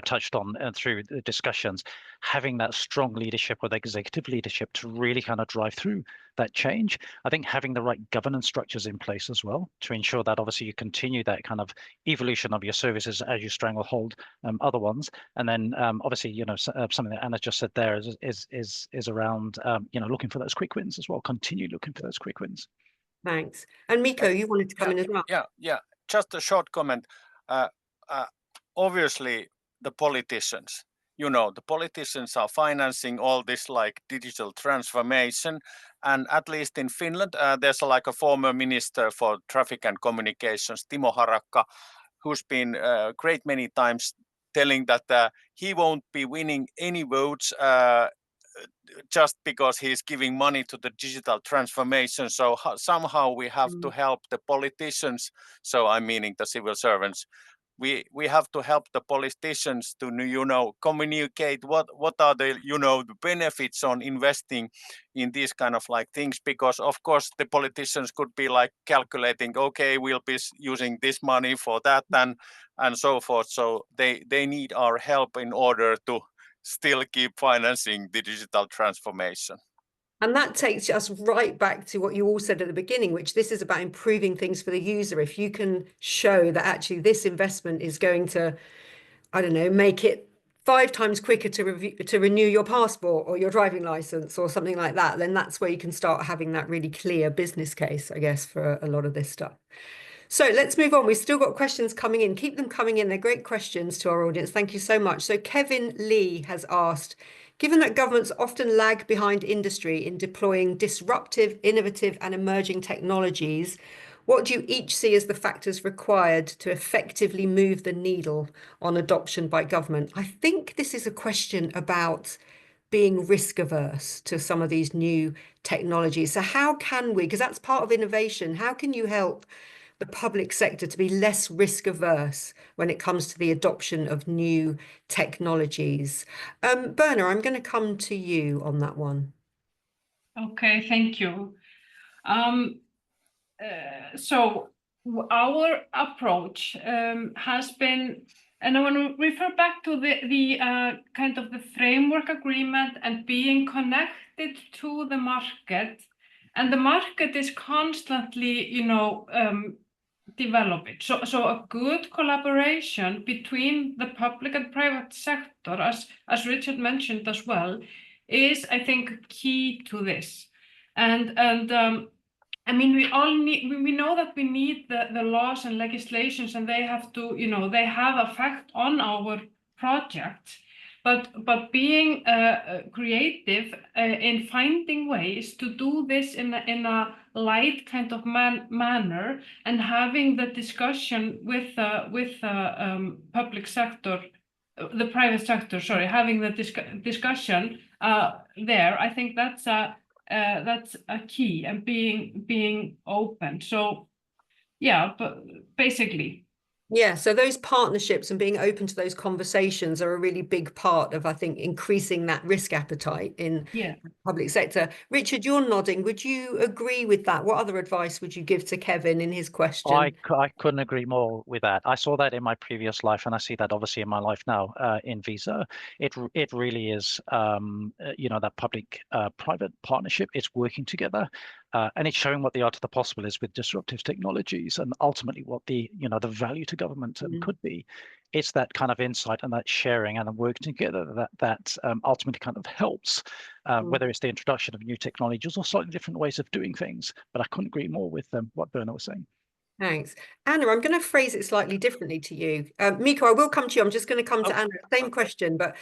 touched on through the discussions, having that strong leadership or the executive leadership to really kind of drive through that change. I think having the right governance structures in place as well to ensure that obviously you continue that kind of evolution of your services as you stranglehold other ones. And then obviously, something that Anna just said there is around, looking for those quick wins as well, continue looking for those quick wins. Thanks. And Mikko, you wanted to come in as well. Yeah. Just a short comment. Obviously, the politicians, the politicians are financing all this like digital transformation. And at least in Finland, there's like a former minister for traffic and communications, Timo Harakka, who's been great many times telling that he won't be winning any votes just because he's giving money to the digital transformation. So somehow we have to help the politicians. So I'm meaning the civil servants. We have to help the politicians to communicate what are the the benefits on investing in these kind of like things, because of course the politicians could be like calculating, okay, we'll be using this money for that and so forth. So they need our help in order to still keep financing the digital transformation. And that takes us right back to what you all said at the beginning, which this is about improving things for the user. If you can show that actually this investment is going to, I don't know, make it 5 times quicker to renew your passport or your driving license or something like that, then that's where you can start having that really clear business case, I guess, for a lot of this stuff. So let's move on. We've still got questions coming in. Keep them coming in. They're great questions to our audience. Thank you so much. So Kevin Lee has asked, given that governments often lag behind industry in deploying disruptive, innovative, and emerging technologies, what do you each see as the factors required to effectively move the needle on adoption by government? I think this is a question about being risk averse to some of these new technologies. So how can we, because that's part of innovation, how can you help the public sector to be less risk averse when it comes to the adoption of new technologies? Berna, I'm going to come to you on that one. Okay, thank you. So our approach has been, and I want to refer back to the kind of the framework agreement and being connected to the market, and the market is constantly, developing. So a good collaboration between the public and private sector, as Richard mentioned as well, is, I think, key to this. And I mean, we know that we need the laws and legislations, and they have to, they have effect on our project. But being creative in finding ways to do this in a light kind of manner, and having the discussion with public sector, the private sector, sorry, having the discussion there, I think that's a key, and being open. So yeah, but basically. Yeah, so those partnerships and being open to those conversations are a really big part of, I think, increasing that risk appetite in Yeah. the public sector. Richard, you're nodding. Would you agree with that? What other advice would you give to Kevin in his question? I couldn't agree more with that. I saw that in my previous life, and I see that obviously in my life now in Visa. It really is, you know, that public-private partnership. It's working together, and it's showing what the art of the possible is with disruptive technologies, and ultimately what the value to government could be. It's that kind of insight and that sharing and the working together that ultimately kind of helps, whether it's the introduction of new technologies or slightly different ways of doing things. But I couldn't agree more with what Berna was saying. Thanks. Anna, I'm going to phrase it slightly differently to you. Miko, I will come to you. I'm just going to come to Anna. Same question, but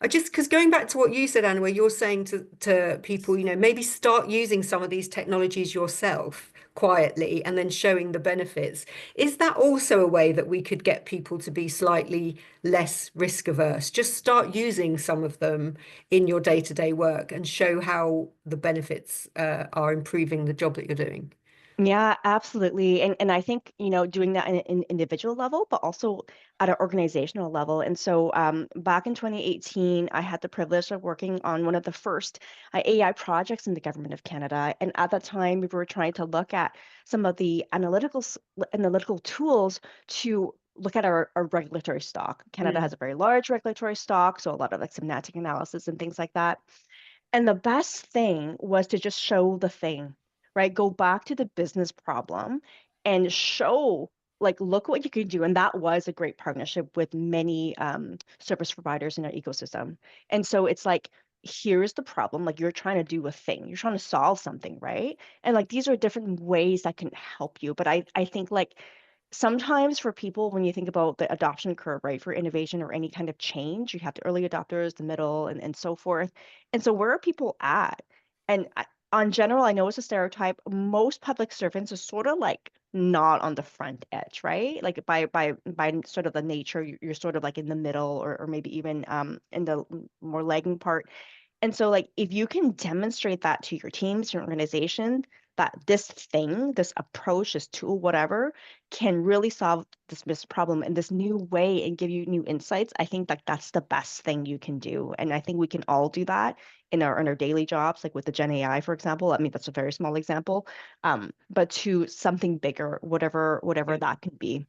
because going back to what you said, Anna, where you're saying to people, you know, maybe start using some of these technologies yourself quietly and then showing the benefits. Is that also a way that we could get people to be slightly less risk averse? Just start using some of them in your day-to-day work and show how the benefits are improving the job that you're doing. Yeah, absolutely. And I think, you know, doing that in an individual level, but also at an organizational level. And so back in 2018, I had the privilege of working on one of the first AI projects in the government of Canada. And at that time, we were trying to look at some of the analytical tools to look at our regulatory stock. Canada has a very large regulatory stock, so a lot of like semantic analysis and things like that. And the best thing was to just show the thing, right? Go back to the business problem and show, like, look what you can do. And that was a great partnership with many service providers in our ecosystem. And so it's like, here's the problem. Like, you're trying to do a thing, you're trying to solve something, right? And like, these are different ways that can help you. But I think like, sometimes for people, when you think about the adoption curve, right, for innovation or any kind of change, you have the early adopters, the middle, and so forth. And so where are people at? And on general, I know it's a stereotype. Most public servants are sort of like not on the front edge, right? Like by sort of the nature, you're sort of like in the middle, or maybe even in the more lagging part. And so, like, if you can demonstrate that to your teams, your organization, that this thing, this approach, this tool, whatever, can really solve this problem in this new way and give you new insights, I think that that's the best thing you can do. And I think we can all do that in our daily jobs, like with the Gen AI, for example. I mean, that's a very small example, but to something bigger, whatever that can be.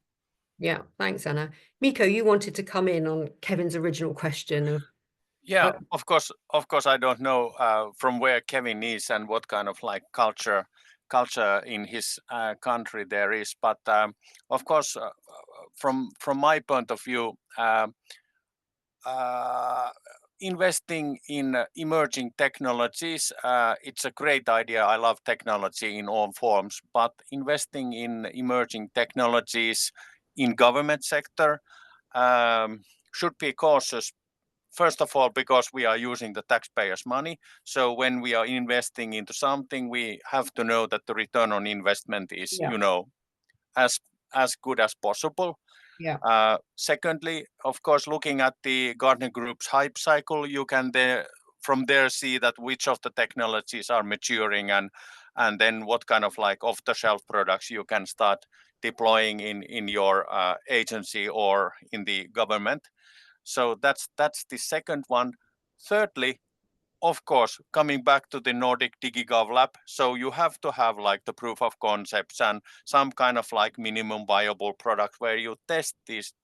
Yeah, thanks, Anna. Miko, you wanted to come in on Kevin's original question of Yeah, of course, I don't know from where Kevin is and what kind of like culture in his country there is, but of course, from my point of view, investing in emerging technologies, it's a great idea. I love technology in all forms, but investing in emerging technologies in government sector should be cautious. First of all, because we are using the taxpayers' money. So when we are investing into something, we have to know that the return on investment is, you know, as good as possible. Yeah. Secondly, of course, looking at the Gartner Group's hype cycle, you can from there see that which of the technologies are maturing and then what kind of like off-the-shelf products you can start deploying in your agency or in the government. So that's the second one. Thirdly, of course, coming back to the Nordic DigiGov Lab, so you have to have like the proof of concepts and some kind of like minimum viable product where you test these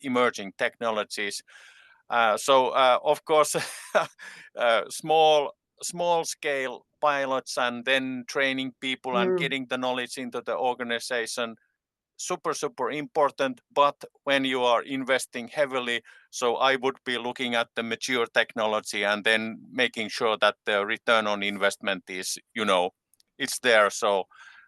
emerging technologies. Of course, small scale pilots and then training people and getting the knowledge into the organization, super important. But when you are investing heavily, so I would be looking at the mature technology and then making sure that the return on investment is, you know, it's there. So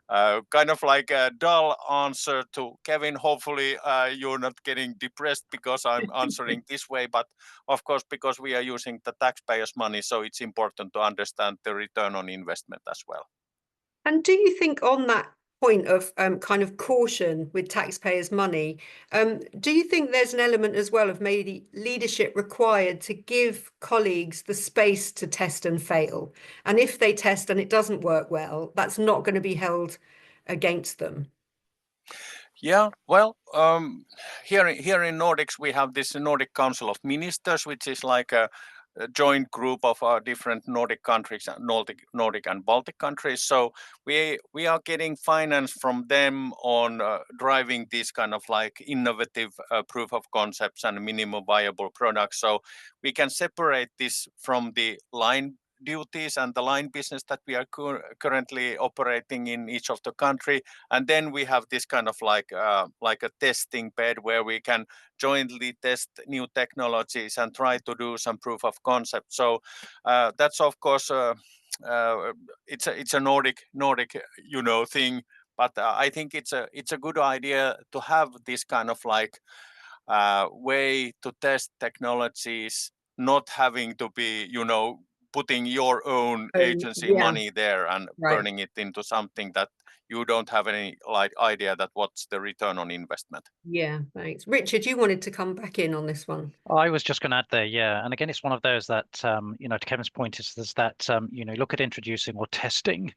kind of like a dull answer to Kevin. Hopefully you're not getting depressed because I'm answering this way, but of course, because we are using the taxpayers' money, so it's important to understand the return on investment as well. And do you think on that point of kind of caution with taxpayers' money, do you think there's an element as well of maybe leadership required to give colleagues the space to test and fail? And if they test and it doesn't work well, that's not going to be held against them. Yeah, well, here in Nordics, we have this Nordic Council of Ministers, which is like a joint group of different Nordic countries, Nordic and Baltic countries. So we are getting finance from them on driving these kind of like innovative proof of concepts and minimum viable products. So we can separate this from the line duties and the line business that we are currently operating in each of the country, and then we have this kind of like a testing bed where we can jointly test new technologies and try to do some proof of concept. So that's of course it's a Nordic thing, but I think it's a good idea to have this kind of like way to test technologies, not having to be putting your own agency yeah, money there and right. burning it into something that you don't have any idea that what's the return on investment. Yeah, thanks. Richard, you wanted to come back in on this one. I was just going to add there, yeah. And again, it's one of those that, to Kevin's point, is that, look at introducing or testing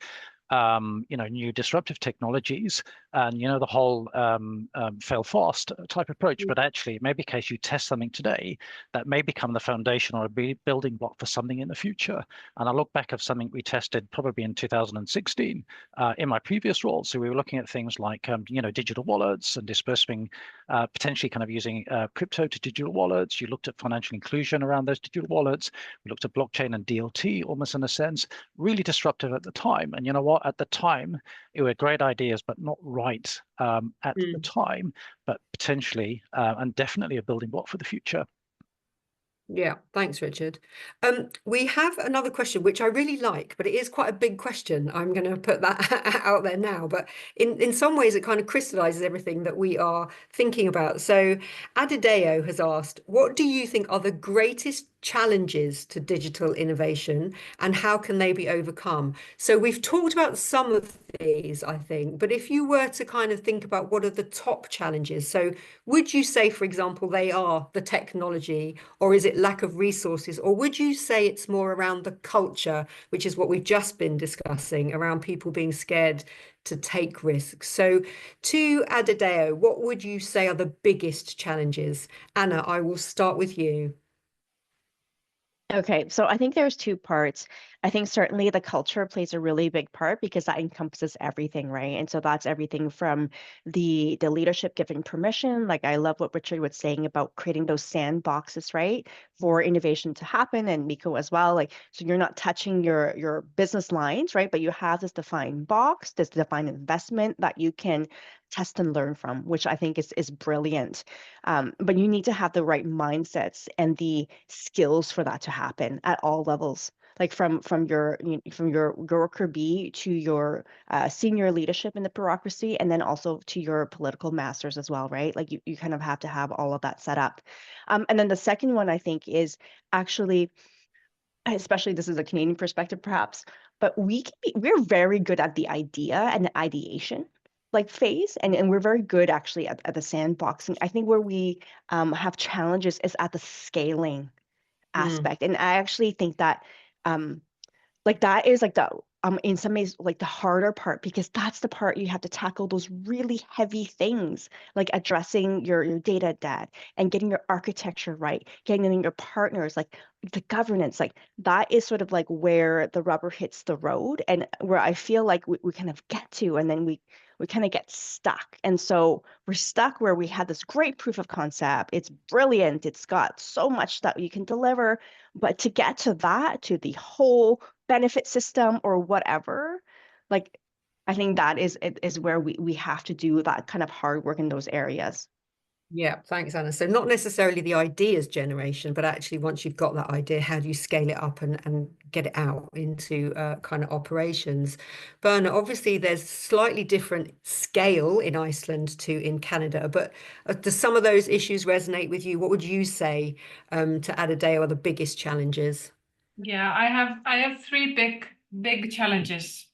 new disruptive technologies and, the whole fail fast type approach. But actually, it may be a case you test something today that may become the foundation or a building block for something in the future. And I look back at something we tested probably in 2016 in my previous role. So we were looking at things like, digital wallets and dispersing, potentially kind of using crypto to digital wallets. You looked at financial inclusion around those digital wallets. We looked at blockchain and DLT almost in a sense, really disruptive at the time. And you know what? At the time, it were great ideas, but not right at the time, but potentially and definitely a building block for the future. Yeah, thanks, Richard. We have another question, which I really like, but it is quite a big question. I'm going to put that out there now, but in some ways, it kind of crystallizes everything that we are thinking about. So Adideo has asked, what do you think are the greatest challenges to digital innovation and how can they be overcome? So we've talked about some of these, I think, but if you were to kind of think about what are the top challenges, so would you say, for example, they are the technology, or is it lack of resources, or would you say it's more around the culture, which is what we've just been discussing, around people being scared to take risks? So to Adideo, what would you say are the biggest challenges? Anna, I will start with you. Okay, so I think there's two parts. I think certainly the culture plays a really big part because that encompasses everything, right? And so that's everything from the leadership giving permission. Like I love what Richard was saying about creating those sandboxes, right, for innovation to happen, and Miko as well. Like so you're not touching your business lines, right? But you have this defined box, this defined investment that you can test and learn from, which I think is brilliant. But you need to have the right mindsets and the skills for that to happen at all levels, like from your worker bee to your senior leadership in the bureaucracy, and then also to your political masters as well, right? Like you kind of have to have all of that set up. And then the second one I think is actually, especially this is a Canadian perspective perhaps, but we're very good at the idea and the ideation like phase, and we're very good actually at the sandboxing. I think where we have challenges is at the scaling aspect. And I actually think that like that is like the in some ways like the harder part, because that's the part you have to tackle those really heavy things like addressing your data debt and getting your architecture right, getting in your partners, like the governance, like that is sort of like where the rubber hits the road and where I feel like we kind of get to, and then we kind of get stuck. And so we're stuck where we had this great proof of concept. It's brilliant. It's got so much that you can deliver. But to get to that, to the whole benefit system or whatever, like I think that is where we have to do that kind of hard work in those areas. Yeah, thanks, Anna. So not necessarily the ideas generation, but actually once you've got that idea, how do you scale it up and get it out into kind of operations? Berna, obviously there's slightly different scale in Iceland to in Canada, but does some of those issues resonate with you? What would you say to Adideo are the biggest challenges? Yeah, I have three big challenges.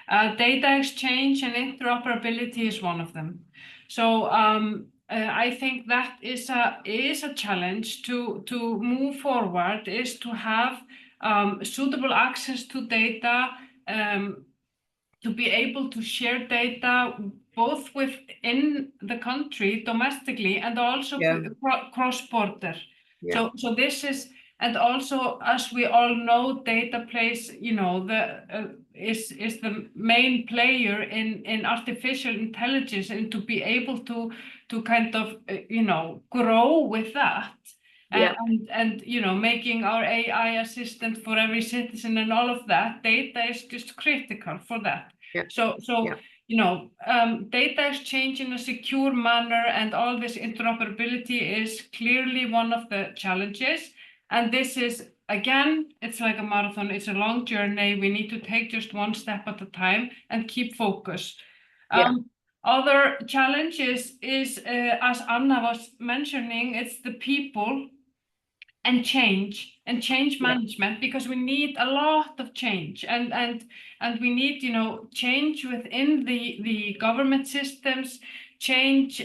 Data exchange and interoperability is one of them. So I think that is a challenge to move forward, is to have suitable access to data to be able to share data both within the country domestically and also cross-border. Yeah. So this is, and also as we all know, data plays, you know, is the main player in artificial intelligence, and to be able to kind of you know, grow with that. Yeah. And you know, making our AI assistant for every citizen and all of that, data is just critical for that. Yeah. So you know, data exchange in a secure manner and all this interoperability is clearly one of the challenges. And this is, again, it's like a marathon. It's a long journey. We need to take just one step at a time and keep focus. Other challenges is as Anna was mentioning, it's the people and change management, because we need a lot of change, and we need, you know, change within the government systems, change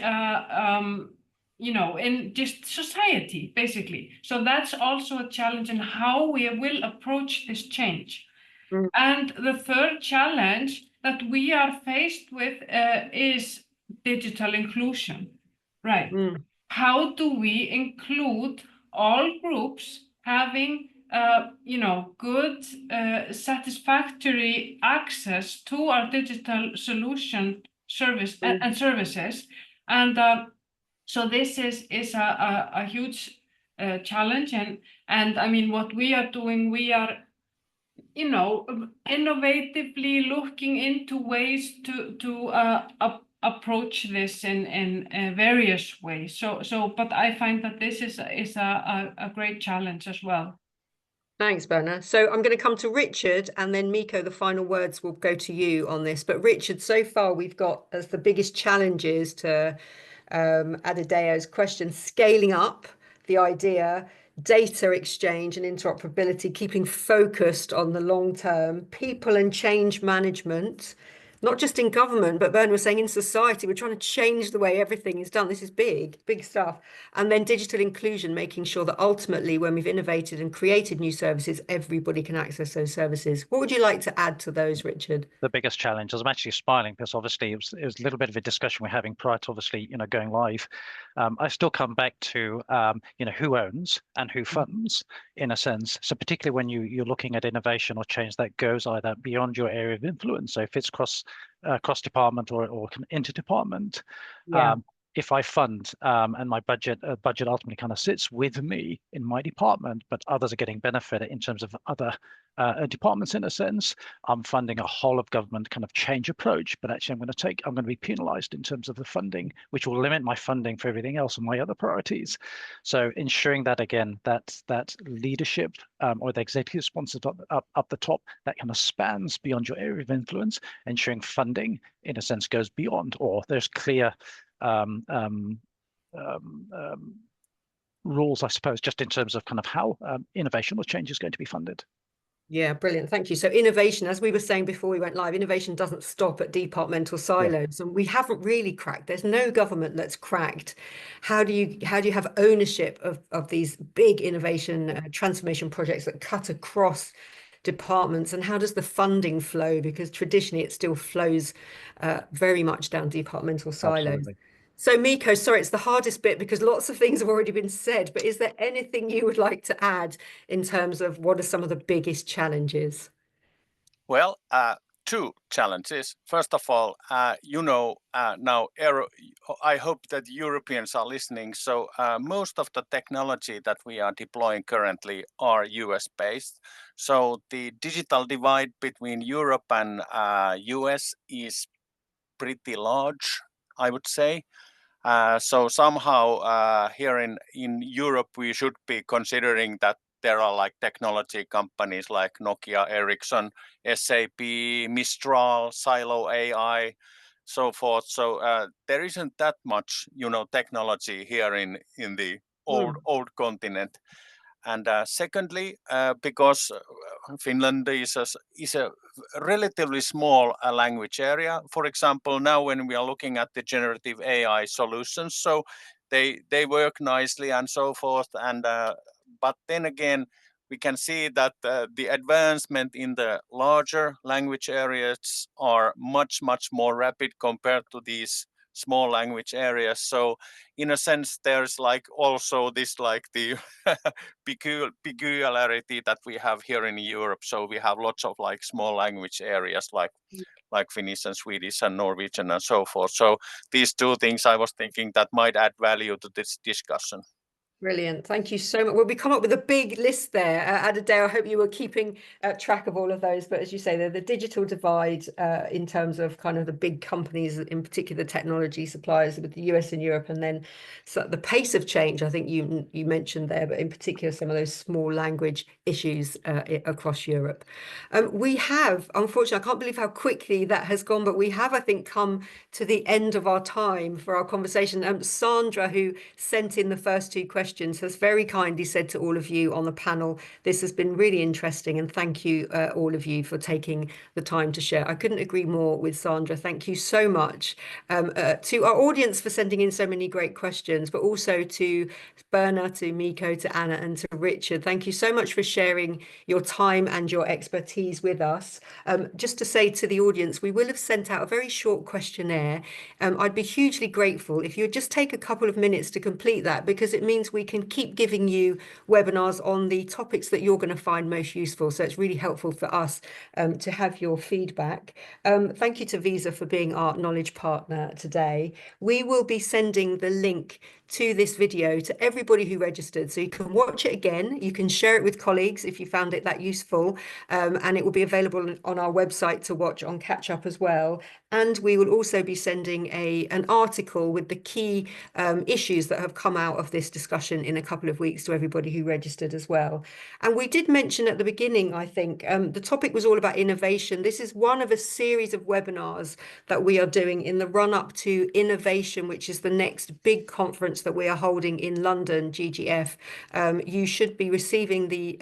you know, in just society basically. So that's also a challenge in how we will approach this change. And the third challenge that we are faced with is digital inclusion, right? How do we include all groups having you know, good satisfactory access to our digital solution service and services? And so this is a huge challenge, and I mean, what we are doing, we are, you know, innovatively looking into ways to approach this in various ways. So, but I find that this is a great challenge as well. Thanks, Berna. So I'm going to come to Richard, and then Miko, the final words will go to you on this. But Richard, so far we've got as the biggest challenges to Adedayo's question, scaling up the idea, data exchange and interoperability, keeping focused on the long term, people and change management, not just in government, but Berna was saying in society, we're trying to change the way everything is done. This is big, big stuff. And then digital inclusion, making sure that ultimately when we've innovated and created new services, everybody can access those services. What would you like to add to those, Richard? The biggest challenge, I'm actually smiling because obviously it was a little bit of a discussion we're having prior to obviously, you know, going live. I still come back to, you know, who owns and who funds in a sense. So particularly when you're looking at innovation or change that goes either beyond your area of influence. So if it's cross department or inter-department, if I fund and my budget ultimately kind of sits with me in my department, but others are getting benefited in terms of other departments in a sense, I'm funding a whole of government kind of change approach, but actually I'm going to be penalized in terms of the funding, which will limit my funding for everything else and my other priorities. So ensuring that, again, that leadership or the executive sponsors up the top, that kind of spans beyond your area of influence, ensuring funding in a sense goes beyond, or there's clear rules, I suppose, just in terms of kind of how innovation or change is going to be funded. Yeah, brilliant. Thank you. So innovation, as we were saying before we went live, innovation doesn't stop at departmental silos, and we haven't really cracked. There's no government that's cracked. How do you have ownership of these big innovation transformation projects that cut across departments, and how does the funding flow? Because traditionally it still flows very much down departmental silos. Absolutely. So Miko, sorry, it's the hardest bit because lots of things have already been said, but is there anything you would like to add in terms of what are some of the biggest challenges? Well, two challenges. First of all, you know, now I hope that Europeans are listening. So most of the technology that we are deploying currently are US based. So the digital divide between Europe and US is pretty large, I would say. So somehow here in Europe, we should be considering that there are like technology companies like Nokia, Ericsson, SAP, Mistral, Silo AI, so forth. So there isn't that much, you know, technology here in the old continent. And secondly, because Finland is a relatively small language area. For example, now when we are looking at the generative AI solutions, so they work nicely and so forth. And but then again, we can see that the advancement in the larger language areas are much more rapid compared to these small language areas. So in a sense, there's like also this like the peculiarity that we have here in Europe. So we have lots of like small language areas like Finnish and Swedish and Norwegian and so forth. So these two things I was thinking that might add value to this discussion. Brilliant. Thank you so much. Well, we come up with a big list there. Adedeo, I hope you were keeping track of all of those. But as you say, the digital divide in terms of kind of the big companies, in particular technology suppliers with the US and Europe, and then the pace of change, I think you mentioned there, but in particular, some of those small language issues across Europe. We have, unfortunately, I can't believe how quickly that has gone, but we have, I think, come to the end of our time for our conversation. Sandra, who sent in the first two questions, has very kindly said to all of you on the panel, this has been really interesting, and thank you all of you for taking the time to share. I couldn't agree more with Sandra. Thank you so much to our audience for sending in so many great questions, but also to Berna, to Mikko, to Anna, and to Richard. Thank you so much for sharing your time and your expertise with us. Just to say to the audience, we will have sent out a very short questionnaire. I'd be hugely grateful if you'd just take a couple of minutes to complete that, because it means we can keep giving you webinars on the topics that you're going to find most useful. So it's really helpful for us to have your feedback. Thank you to Visa for being our knowledge partner today. We will be sending the link to this video to everybody who registered, so you can watch it again, you can share it with colleagues if you found it that useful, and it will be available on our website to watch on catch up as well. And we will also be sending an article with the key issues that have come out of this discussion in a couple of weeks to everybody who registered as well. And we did mention at the beginning, I think, the topic was all about innovation. This is one of a series of webinars that we are doing in the run-up to Innovation, which is the next big conference that we are holding in London, GGF. You should be receiving the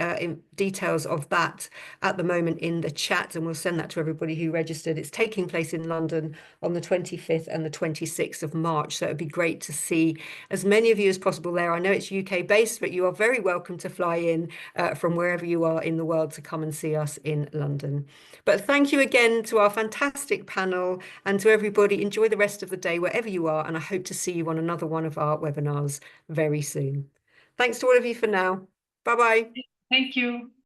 details of that at the moment in the chat, and we'll send that to everybody who registered. It's taking place in London on the 25th and the 26th of March, so it'd be great to see as many of you as possible there. I know it's UK based, but you are very welcome to fly in from wherever you are in the world to come and see us in London. But thank you again to our fantastic panel, and to everybody. Enjoy the rest of the day wherever you are, and I hope to see you on another one of our webinars very soon. Thanks to all of you for now. Bye-bye. Thank you.